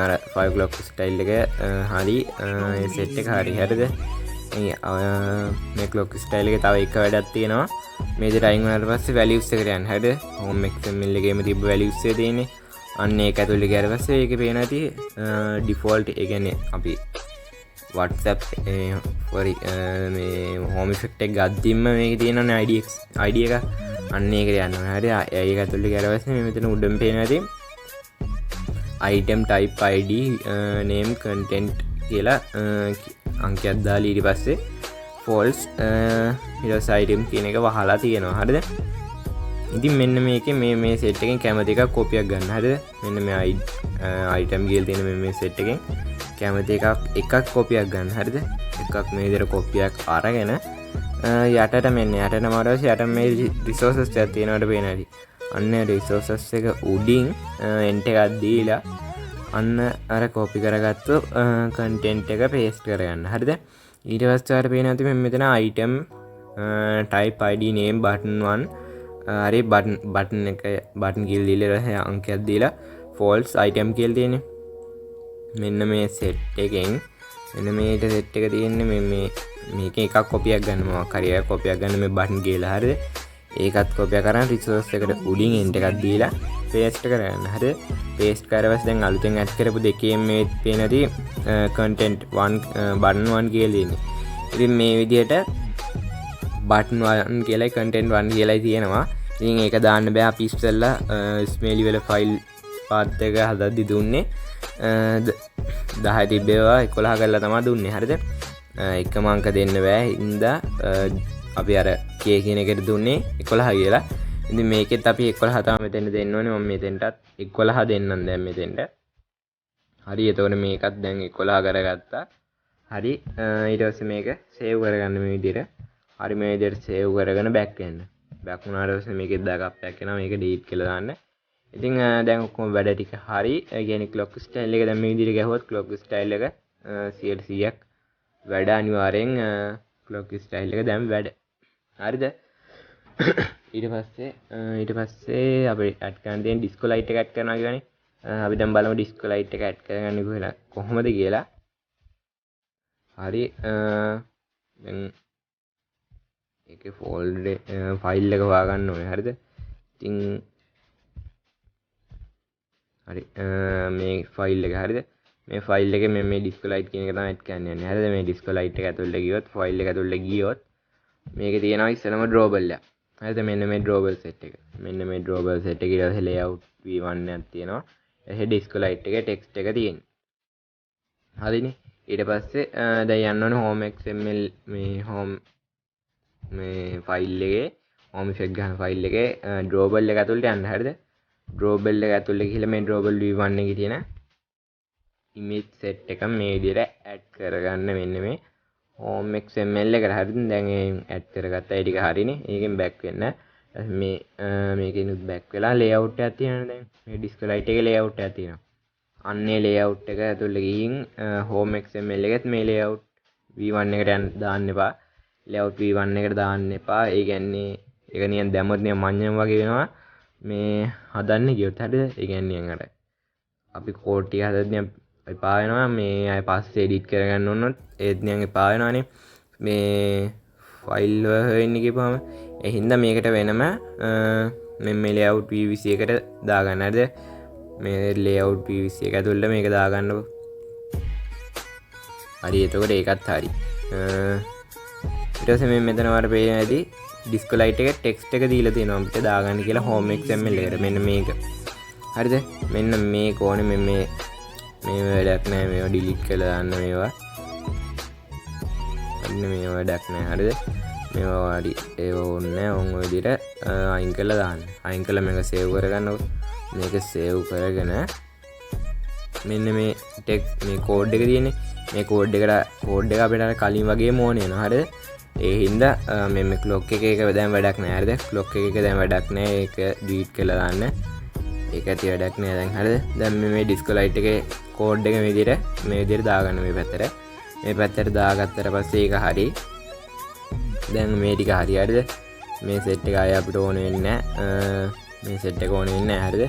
අර 5 o'clock style එක හරි. ඒ set එක හරි. හරිද? මේ clock style එකේ තව එක වැඩක් තියෙනවා. මේ විදිහට අයින් වුණාට පස්සේ values එකට යන්න. හරිද? home xml එකේම තිබ්බ values එක තියෙන්නේ. අන්න ඒක ඇතුළේ ගියාට පස්සේ ඒකේ පේන ඇති default ඒ කියන්නේ අපි WhatsApp මේ home effect එක ගද්දින්ම මේකේ තියෙනනේ ID එක. අන්න ඒකට යන්න ඕනේ. හරි. ඒක ඇතුළේ ගියාට පස්සේ මේ මෙතන උඩින් පේන ඇති item type id name content කියලා අංකයක් දාලා ඊට පස්සේ false ඊට පස්සේ item කියන එක වහලා තියෙනවා. හරිද? ඉතින් මෙන්න මේකේ මේ set එකෙන් කැමති එකක් කොපියක් ගන්න. හරිද? මෙන්න මේ item කියලා තියෙන මේ set එකෙන් කැමති එකක් කොපියක් ගන්න. හරිද? එකක් මේ විදිහට කොපියක් අරගෙන යටට මාරවස් යට මේ resources එකක් තියෙනවට පේන හැටි. අන්න resources එක උඩින් ent එකක් දීලා අන්න අර copy කරගත්තු content එක paste කරගන්න. හරිද? ඊට පස්සේ ආර පේන ඇති මෙතන item type id name button 1 හරි බටන් කියලා දීලා අංකයක් දීලා false item කියලා තියෙන්නේ. මෙන්න මේ set එකෙන් මෙන්න මේ set එක තියෙන්නේ මේකේ එකක් කොපියක් ගන්න මොකක් හරි එකක් කොපියක් ගන්න මේ බටන් කියලා. හරිද? ඒකත් කොපියක් කරන් resource එකට උඩින් end එකක් දීලා paste කරගන්න. හරිද? paste කරලා පස්සේ දැන් අලුතෙන් add කරපු දෙකේම මේ පේනදී content 1 button 1 කියලා තියෙන්නේ. ඉතින් මේ විදිහට button 1 කියලායි content 1 කියලායි තියෙනවා. ඉතින් ඒක දාන්න බෑ. අපි ඉස්සෙල්ලා ස්මේලි වල ෆයිල් පාත් එක හදද්දි දුන්නේ 10 තිබ්බේවා 11 කරලා තමයි දුන්නේ. හරිද? එකම අංක දෙන්න බෑ. හින්දා අපි අර K කියන එකට දුන්නේ 11 කියලා. ඉතින් මේකෙත් අපි 11 තමයි මෙතෙන් දෙන්න ඕනේ. මම මෙතෙන්ටත් 11 දෙන්නම් දැන් මෙතෙන්ට. හරි. එතකොට මේකත් දැන් 11 කරගත්තා. හරි. ඊට පස්සේ මේක සේව් කරගන්න මේ විදිහට. හරි මේ විදිහට සේව් කරගෙන බෑක් වෙන්න. බෑක් වුණාට පස්සේ මේකෙත් දාගප්පයක් එනවා. මේක delete කියලා දාන්න. ඉතින් දැන් ඔක්කොම වැඩ ටික හරි. ඒ කියන්නේ clock style එක දැන් මේ විදිහට ගැහුවොත් clock style එක 100%ක් වැඩ අනිවාර්යෙන් clock style එක දැන් වැඩ. හරිද? ඊට පස්සේ අපි add කරන්න තියෙන disco light එක add කරනවා කියන්නේ. අපි දැන් බලමු disco light එක add කරගන්නේ කොහොමද කියලා. හරි. දැන් ඒකේ folder file එක හොයාගන්න ඕනේ. හරිද? ඉතින් හරි මේ file එක. හරිද? මේ file එකේ මේ disco light කියන එක තමයි add කරන්න යන්නේ. හරිද? මේ disco light එක ඇතුළට ගියොත් file එක ඇතුළට ගියොත් මේකේ තියෙනවා ඉස්සෙල්ලාම drawable එක. හරිද? මෙන්න මේ drawable set එක. මෙන්න මේ drawable set එක ඊට පස්සේ layout v1 එකක් තියෙනවා. ඊට disco light එකේ text එක තියෙනවා. හරිනේ? ඊට පස්සේ දැන් යන්න ඕනේ home xml මේ home මේ ෆයිල් එකේ home effect ගන්න ෆයිල් එකේ drawable එක ඇතුළට යන්න. හරිද? drawable එක ඇතුළට ගිහිල්ලා මේ drawable v1 එකේ තියෙන image set එක මේ විදිහට add කරගන්න. මෙන්න මේ home xml එකට. හරිද? දැන් add කරගත්තා. ඒ ටික හරිනේ. ඒකෙන් back වෙන්න. මේ මේකෙනුත් back වෙලා layout එකක් තියෙනවා. දැන් මේ display එකේ layout එකක් තියෙනවා. අන්නේ layout එක ඇතුළට ගිහින් home xml එකෙත් මේ layout v1 එකට දාන්න එපා. layout v1 එකට දාන්න එපා. ඒ කියන්නේ ඒක නිකන් දැම්මොත් නිකන් මඤ්ඤම් වගේ වෙනවා. මේ හදන්න ගියොත් හරිද? ඒ කියන්නේ අර අපි කෝඩ් ටික හදද්දී එපා වෙනවා. මේ අය පස්සේ edit කරගන්න ඕනොත් ඒත් නිකන් එපා වෙනවානේ. මේ ෆයිල් හොයන්න ගිහපුවම ඒ හින්දා මේකට වෙනම මේ layout v21 එකට දාගන්න. හරිද? මේ layout v21 එක ඇතුළට මේක දාගන්නකො. හරි. එතකොට ඒකත් හරි. ඊට පස්සේ මේ මෙතන වර පේන ඇති Discolite එකේ text එක දීලා තියෙනවා අපිට දාගන්න කියලා home xml එකට. මෙන්න මේක. හරිද? මෙන්න මේක ඕනේ. මේ වැඩක් නෑ. මේවා delete කරලා දාන්න මේවා. අන්න මේවා වැඩක් නෑ. හරිද? මේවා හරි ඒව ඕනේ නෑ. ඔය විදිහට අයින් කරලා දාන්න. අයින් කරලා මේක save කරගන්නකො. මේක save කරගෙන මෙන්න මේ text මේ code එක තියෙන්නේ. මේ code එක අපිට අර කලින් වගේම ඕනේ වෙනවා. හරිද? ඒ හින්දා මේ clock එක දැන් වැඩක් නෑ. හරිද? clock එක දැන් වැඩක් නෑ. ඒක delete කරලා දාන්න. ඒක ඇති වැඩක් නෑ දැන්. හරිද? දැන් මේ Discolite එකේ code එක මේ විදිහට දාගන්න මේ පැත්තට. මේ පැත්තට දාගත්තට පස්සේ ඒක හරි. දැන් මේ ටික හරි. හරිද? මේ set එක ආය අපිට ඕනේ වෙන්නේ නෑ. මේ set එක ඕනේ වෙන්නේ නෑ. හරිද?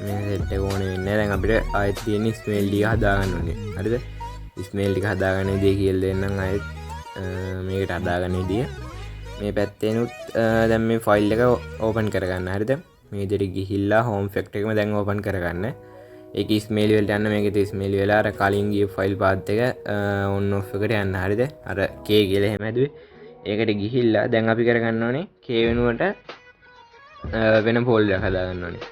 මේ set එක ඕනේ වෙන්නේ නෑ. දැන් අපිට ආයෙත් තියෙන email ටික හදාගන්න ඕනේ. හරිද? email ටික හදාගන්න විදිය කියලා දෙන්නම් ආයෙත් මේකට හදාගන්න විදිය. මේ පැත්තේනුත් දැන් මේ ෆයිල් එක ඕපන් කරගන්න. හරිද? මේ විදිහට ගිහිල්ලා home effect එකම දැන් ඕපන් කරගන්න. ඒක email වලට යන්න. මේකේ තියෙන email වල අර කලින් ගිය ෆයිල් path එක on off එකට යන්න. හරිද? අර k කියලා එහෙම හැදුවේ. ඒකට ගිහිල්ලා දැන් අපි කරගන්න ඕනේ k වෙනුවට වෙන ෆෝල්ඩර් එකක් හදාගන්න ඕනේ.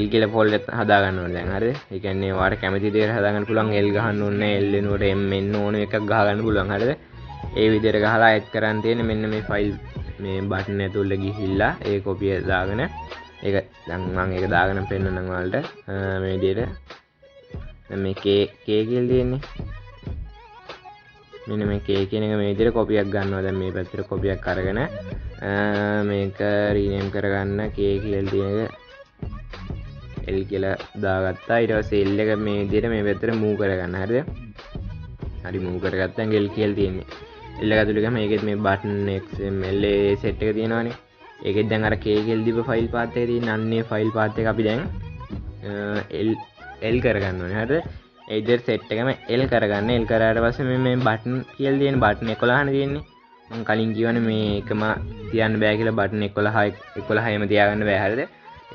L කියලා ෆෝල්ඩර් එක හදාගන්න ඕනේ දැන්. හරිද? ඒ කියන්නේ ඔයාලට කැමති දේට හදාගන්න පුළුවන්. L ගහන්න ඕනේ. L වෙනුවට M එන්න ඕනේ එකක් ගහගන්න පුළුවන්. හරිද? ඒ විදිහට ගහලා ඇඩ් කරන් තියෙන්නේ මෙන්න මේ ෆයිල් මේ බටන් ඇතුළට ගිහිල්ලා ඒ කොපිය දාගෙන ඒක දැන් මම ඒක දාගෙන පෙන්නන්නම් ඔයාලට මේ විදිහට. දැන් මේ k කියලා තියෙන්නේ. මෙන්න මේ k කියන එක මේ විදිහට කොපියක් ගන්නවා. දැන් මේ පැත්තට කොපියක් අරගෙන මේක රීනේම් කරගන්න k කියලා තියෙන එක L කියලා දාගත්තා. ඊට පස්සේ L එක මේ විදිහට මේ පැත්තට move කරගන්න. හරිද? හරි move කරගත්තා. L කියලා තියෙන්නේ. L එක ඇතුළේ ගම මේකෙත් මේ button xml set එක තියෙනවානේ. ඒකෙත් දැන් අර k කියලා දීප ෆයිල් path එක තියෙන අන්නේ ෆයිල් path එක අපි දැන් L කරගන්න ඕනේ. හරිද? ඒ විදිහට set එකම L කරගන්න. L කරාට පස්සේ මේ button කියලා තියෙන button 11නේ තියෙන්නේ. මම කලින් කියවනේ මේකම තියන්න බෑ කියලා button 11ම තියාගන්න බෑ. හරිද?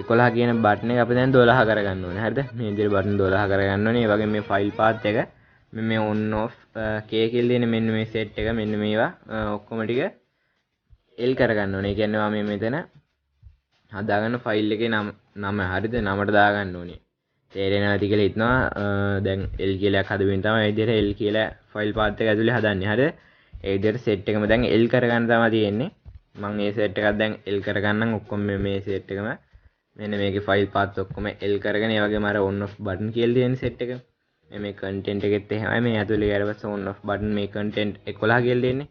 11 කියන බටන් එක අපි දැන් 12 කරගන්න ඕනේ. හරිද? මේ විදිහට බටන් 12 කරගන්න ඕනේ. ඒ වගේ මේ ෆයිල් path එක මේ on off k කියලා දෙන මෙන්න මේ set එක මෙන්න මේවා ඔක්කොම ටික L කරගන්න ඕනේ. ඒ කියන්නේ මම මෙතන හදාගන්න ෆයිල් එකේ නම හරිද? නමට දාගන්න ඕනේ. තේරෙනවද කියලා හිතනවා. දැන් L කියලා එකක් හදමින් තමයි මේ විදිහට L කියලා ෆයිල් path එක ඇතුලේ හදන්නේ. හරිද? ඒ විදිහට set එකම දැන් L කරගන්න තමයි තියෙන්නේ. මම මේ set එකක් දැන් L කරගන්නම් ඔක්කොම මේ set එකම මෙන්න මේකේ ෆයිල් path ඔක්කොම L කරගෙන ඒ වගේම අර on off button කියලා තියෙන set එක මේ content එකෙත් එහෙමයි මේ ඇතුලේ ඊට පස්සේ on off button මේ content 11 කියලා දෙන්නේ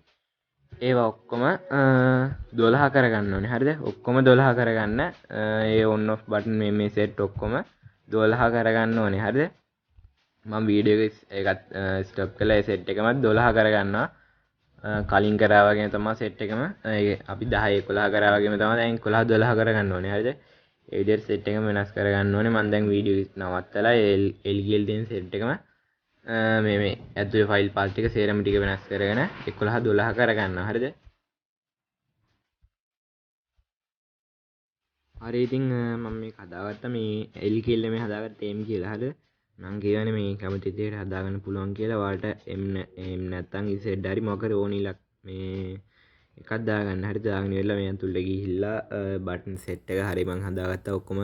ඒවා ඔක්කොම 12 කරගන්න ඕනේ. හරිද? ඔක්කොම 12 කරගන්න ඒ on off button මේ set ඔක්කොම 12 කරගන්න ඕනේ. හරිද? මම වීඩියෝ එකත් ස්ටොප් කළා. ඒ set එකම 12 කරගන්නවා. කලින් කරා වගේම තමයි set එකම අපි 10 11 කරා වගේම තමයි දැන් 11 12 කරගන්න ඕනේ. හරිද? ඒ විදිහට set එකම වෙනස් කරගන්න ඕනේ. මම දැන් වීඩියෝ නවත්තලා L කියලා දෙන set එකම මේ ඇතුලේ ෆයිල් path එක සේරම ටික වෙනස් කරගෙන 11 12 කරගන්නවා. හරිද? හරි ඉතින් මම මේක හදාගත්තා. මේ L කියලා මේ හදාගත්තා M කියලා. හරිද? මම කියවනේ මේ කැමති දෙයට හදාගන්න පුළුවන් කියලා. ඔයාලට M නැත්තම් Z හරි මොකක් හරි ඕනිලක් මේ එකක් දාගන්න. හරි දාගෙන ඉවරලා මේ ඇතුළට ගිහිල්ලා බටන් set එක හරි මම හදාගත්තා. ඔක්කොම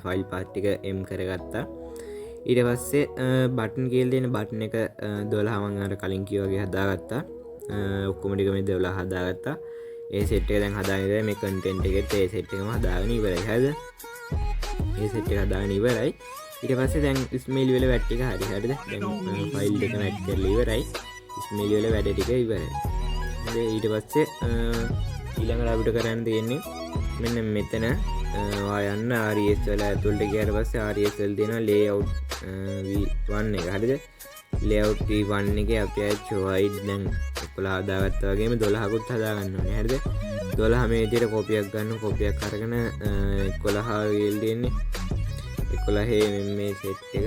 ෆයිල් path ටික M කරගත්තා. ඊට පස්සේ බටන් කියල් දෙන බටන එක 12 මං අර කලින් කිව්වා වගේ හදාගත්තා. ඔක්කොම ටික මේ 12 හදාගත්තා. ඒ සෙට් එක දැන් හදාගෙන ඉවරයි. මේ කන්ටෙන්ට් එකෙත් ඒ සෙට් එකම හදාගෙන ඉවරයි. හරිද? ඒ සෙට් එක හදාගෙන ඉවරයි. ඊට පස්සේ දැන් ස්මේලි වල වැට් ටික හරිද? දැන් ෆයිල් එක වැට් කරලා ඉවරයි. ස්මේලි වල වැඩ ටික ඉවරයි. හරි ඊට පස්සේ ඊළඟට අපිට කරන්න තියෙන්නේ මෙන්න මෙතන යන්න RES වල ඇතුළට ගියාට පස්සේ RES වල තියෙනවා layout V1 එක. හරිද? layout V1 එකේ අපි ආයෙත් show hide දැන් 11 හදාගත්තා වගේම 12කුත් හදාගන්න ඕනේ. හරිද? 12 මේ විදිහට කොපියක් ගන්න කොපියක් අරගෙන 11 ගිල් දෙන්නේ 11 මේ සෙට් එක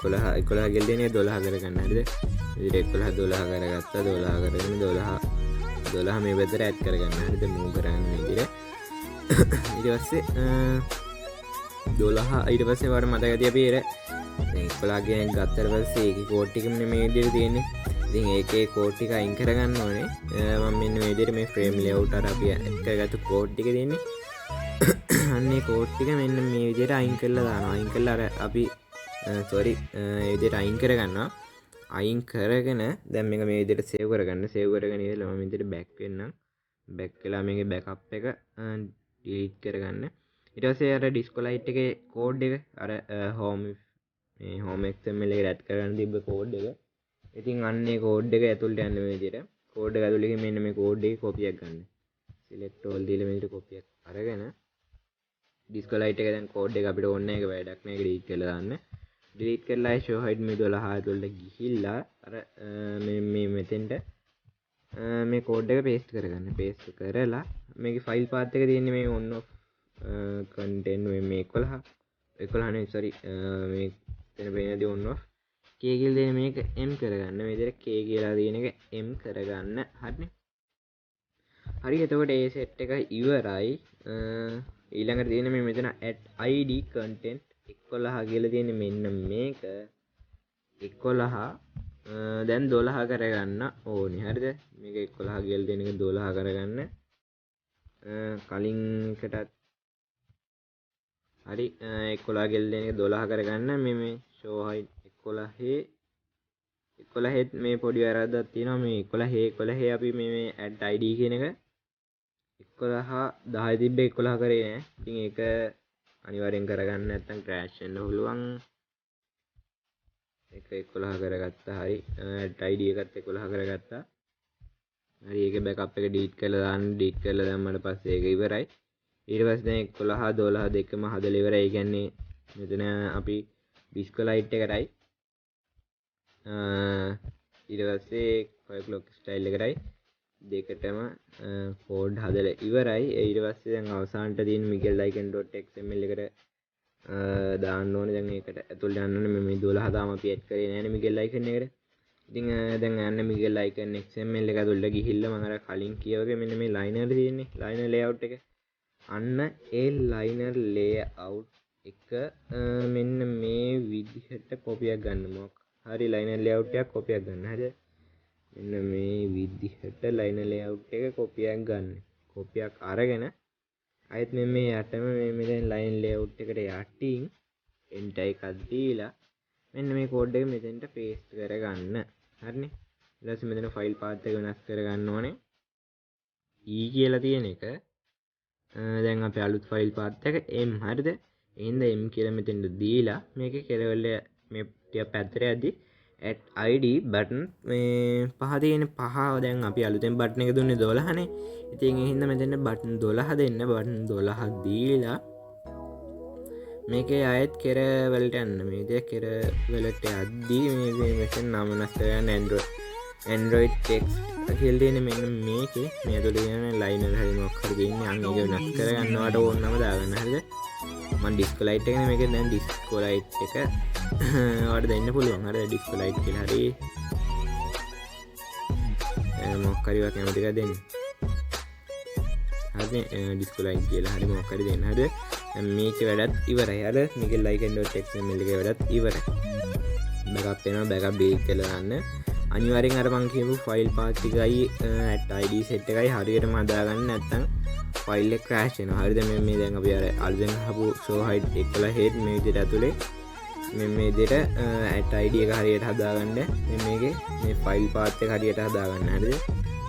11 ගිල් දෙන්නේ 12 කරගන්න. හරිද? විදිහට 11 12 කරගත්තා 12 කරගෙන 12 මේ පැත්තට ඇඩ් කරගන්න. හරිද? මූව් කරගන්න විදිහට. ඊට පස්සේ 12 ඊට පස්සේ වර මතක ඇති අපි එර දැන් 11 කියන ගත්තට පස්සේ ඒකේ කෝඩ් ටිකම මේ විදිහට තියෙන්නේ. ඉතින් ඒකේ කෝඩ් ටික අයින් කරගන්න ඕනේ. මම මෙන්න මේ විදිහට මේ ෆ්‍රේම් ලේඅවුට් අර අපි ඇඩ් කරගත්තු කෝඩ් ටික තියෙන්නේ. අන්නේ කෝඩ් ටික මෙන්න මේ විදිහට අයින් කරලා දානවා. අයින් කරලා අර අපි මේ විදිහට අයින් කරගන්නවා. අයින් කරගෙන දැන් මේක මේ විදිහට සේව් කරගන්න. සේව් කරගෙන ඉතින් මම විදිහට බෑක් වෙන්නම්. බෑක් වෙලා මේකේ බෑකප් එක ඩිලීට් කරගන්න. ඊට පස්සේ අර ඩිස්කොලයිට් එකේ කෝඩ් එක අර හෝම් මේ හෝම් XML එකට ඇඩ් කරගන්න තිබ්බ කෝඩ් එක. ඉතින් අන්නේ කෝඩ් එක ඇතුළට යන්න මේ විදිහට. කෝඩ් එක ඇතුළේ මෙන්න මේ කෝඩ් එකේ කොපියක් ගන්න. select all දීලා මේ විදිහට කොපියක් අරගෙන ඩිස්කොලයිට් එක දැන් කෝඩ් එක අපිට ඕනේ නැහැ. ඒක වැඩක් නෑ. ඒක ඩිලීට් කරලා දාන්න. ඩිලීට් කරලා show hide මේ 12 ඇතුළට ගිහිල්ලා අර මේ මෙතෙන්ට මේ කෝඩ් එක පේස්ට් කරගන්න. පේස්ට් කරලා මේකේ ෆයිල් පාත් එක තියෙන්නේ මේ on off content මේ 11 නේ sorry මේ එතන පේනදී on off k කියලා දෙන මේක m කරගන්න. මේ විදිහට k කියලා තියෙන එක m කරගන්න. හරිනේ. හරි එතකොට ඒ සෙට් එක ඉවරයි. ඊළඟට තියෙන මේ මෙතන add id content 11 කියලා තියෙන්නේ මෙන්න මේක 11 දැන් 12 කරගන්න ඕනේ. හරිද? මේක 11 කියලා දෙන එක 12 කරගන්න. කලින් එකටත් හරි 11 කියලා දෙන එක 12 කරගන්න. මේ show hide 11 මේ පොඩි වැරද්දක් තියෙනවා. මේ 11 අපි මේ add id කියන එක 11 10 තිබ්බේ 11 කරේ නෑ. ඉතින් ඒක අනිවාර්යෙන් කරගන්න නැත්නම් crash වෙන්න පුළුවන්. ඒක 11 කරගත්තා. හරි add id එකත් 11 කරගත්තා. හරි ඒක බෑකප් එක ඩීලීට් කරලා දාන්න. ඩීලීට් කරලා දැම්මට පස්සේ ඒක ඉවරයි. ඊට පස්සේ දැන් 11 12 දෙකම හදලා ඉවරයි. ඒ කියන්නේ මෙතන අපි ඩිස්කොලයිට් එකටයි ඊට පස්සේ 5 o'clock style එකටයි දෙකටම කෝඩ් හදලා ඉවරයි. ඊට පස්සේ දැන් අවසානට තියෙන miguel.xml එකට දාන්න ඕනේ. දැන් ඒකට ඇතුළට යන්න ඕනේ. මේ 12 තාම අපි ඇඩ් කරේ නැහැ නේ miguel icon එකට. ඉතින් දැන් යන්න miguel icon xml එක ඇතුළට ගිහිල්ලා මම අර කලින් කියා වගේ මෙන්න මේ liner තියෙන්නේ. liner layout එක. අන්න ඒ liner layout එක මෙන්න මේ විදිහට කොපියක් ගන්න. හරි liner layout එකක් කොපියක් ගන්න. හරිද? මෙන්න මේ විදිහට liner layout එක කොපියක් ගන්න. කොපියක් අරගෙන ආයෙත් මේ යටම මේ දැන් line layout එකට යටින් enter එකක් දීලා මෙන්න මේ කෝඩ් එක මෙතෙන්ට paste කරගන්න. හරිනේ? ඊට පස්සේ මෙතන file path එක වෙනස් කරගන්න ඕනේ. e කියලා තියෙන එක දැන් අපේ අලුත් file path එක m. හරිද? එහෙනම් m කියලා මෙතෙන්ට දීලා මේකේ කෙරවල මේ ටික පැත්තට යද්දි add id button මේ පහ තියෙන පහ දැන් අපි අලුතෙන් බටන් එක දුන්නේ 12 නේ. ඉතින් ඒ හින්දා මෙතන බටන් 12 දෙන්න. බටන් 12 දීලා මේකේ ආයෙත් කෙරවලට යන්න. මේ විදිහ කෙරවලට යද්දි මේ මෙතන නම වෙනස් කරගන්න android text කියලා තියෙන මෙන්න මේකේ මේ ඇතුළේ තියෙන liner හරි මොකක් හරි දෙන්නේ. අන්න ඒක වෙනස් කරගන්නවට ඕන නම දාගන්න. හරිද? මම discolite එකනේ මේකේ දැන් discolite එක ඔයාලට දෙන්න පුළුවන්. හරිද? discolite කියලා හරි මොකක් හරි වා කැමති එකක් දෙන්න. හරිද? discolite කියලා හරි මොකක් හරි දෙන්න. හරිද? දැන් මේකේ වැඩත් ඉවරයි. හරිද? මේකේ icon.xml එකේ වැඩත් ඉවරයි. backup වෙනවා. backup delete කරලා දාන්න. අනිවාර්යෙන් අර මං කියපු ෆයිල් පාත් එකයි at id set එකයි හරියටම හදාගන්න නැත්නම් ෆයිල් එක crash වෙනවා. හරිද? මේ දැන් අපි අර අලුතෙන් හපු show hide 11 head මේ විදිහට ඇතුලේ මේ විදිහට at id එක හරියට හදාගන්න. මේකේ මේ ෆයිල් පාත් එක හරියට හදාගන්න. හරිද?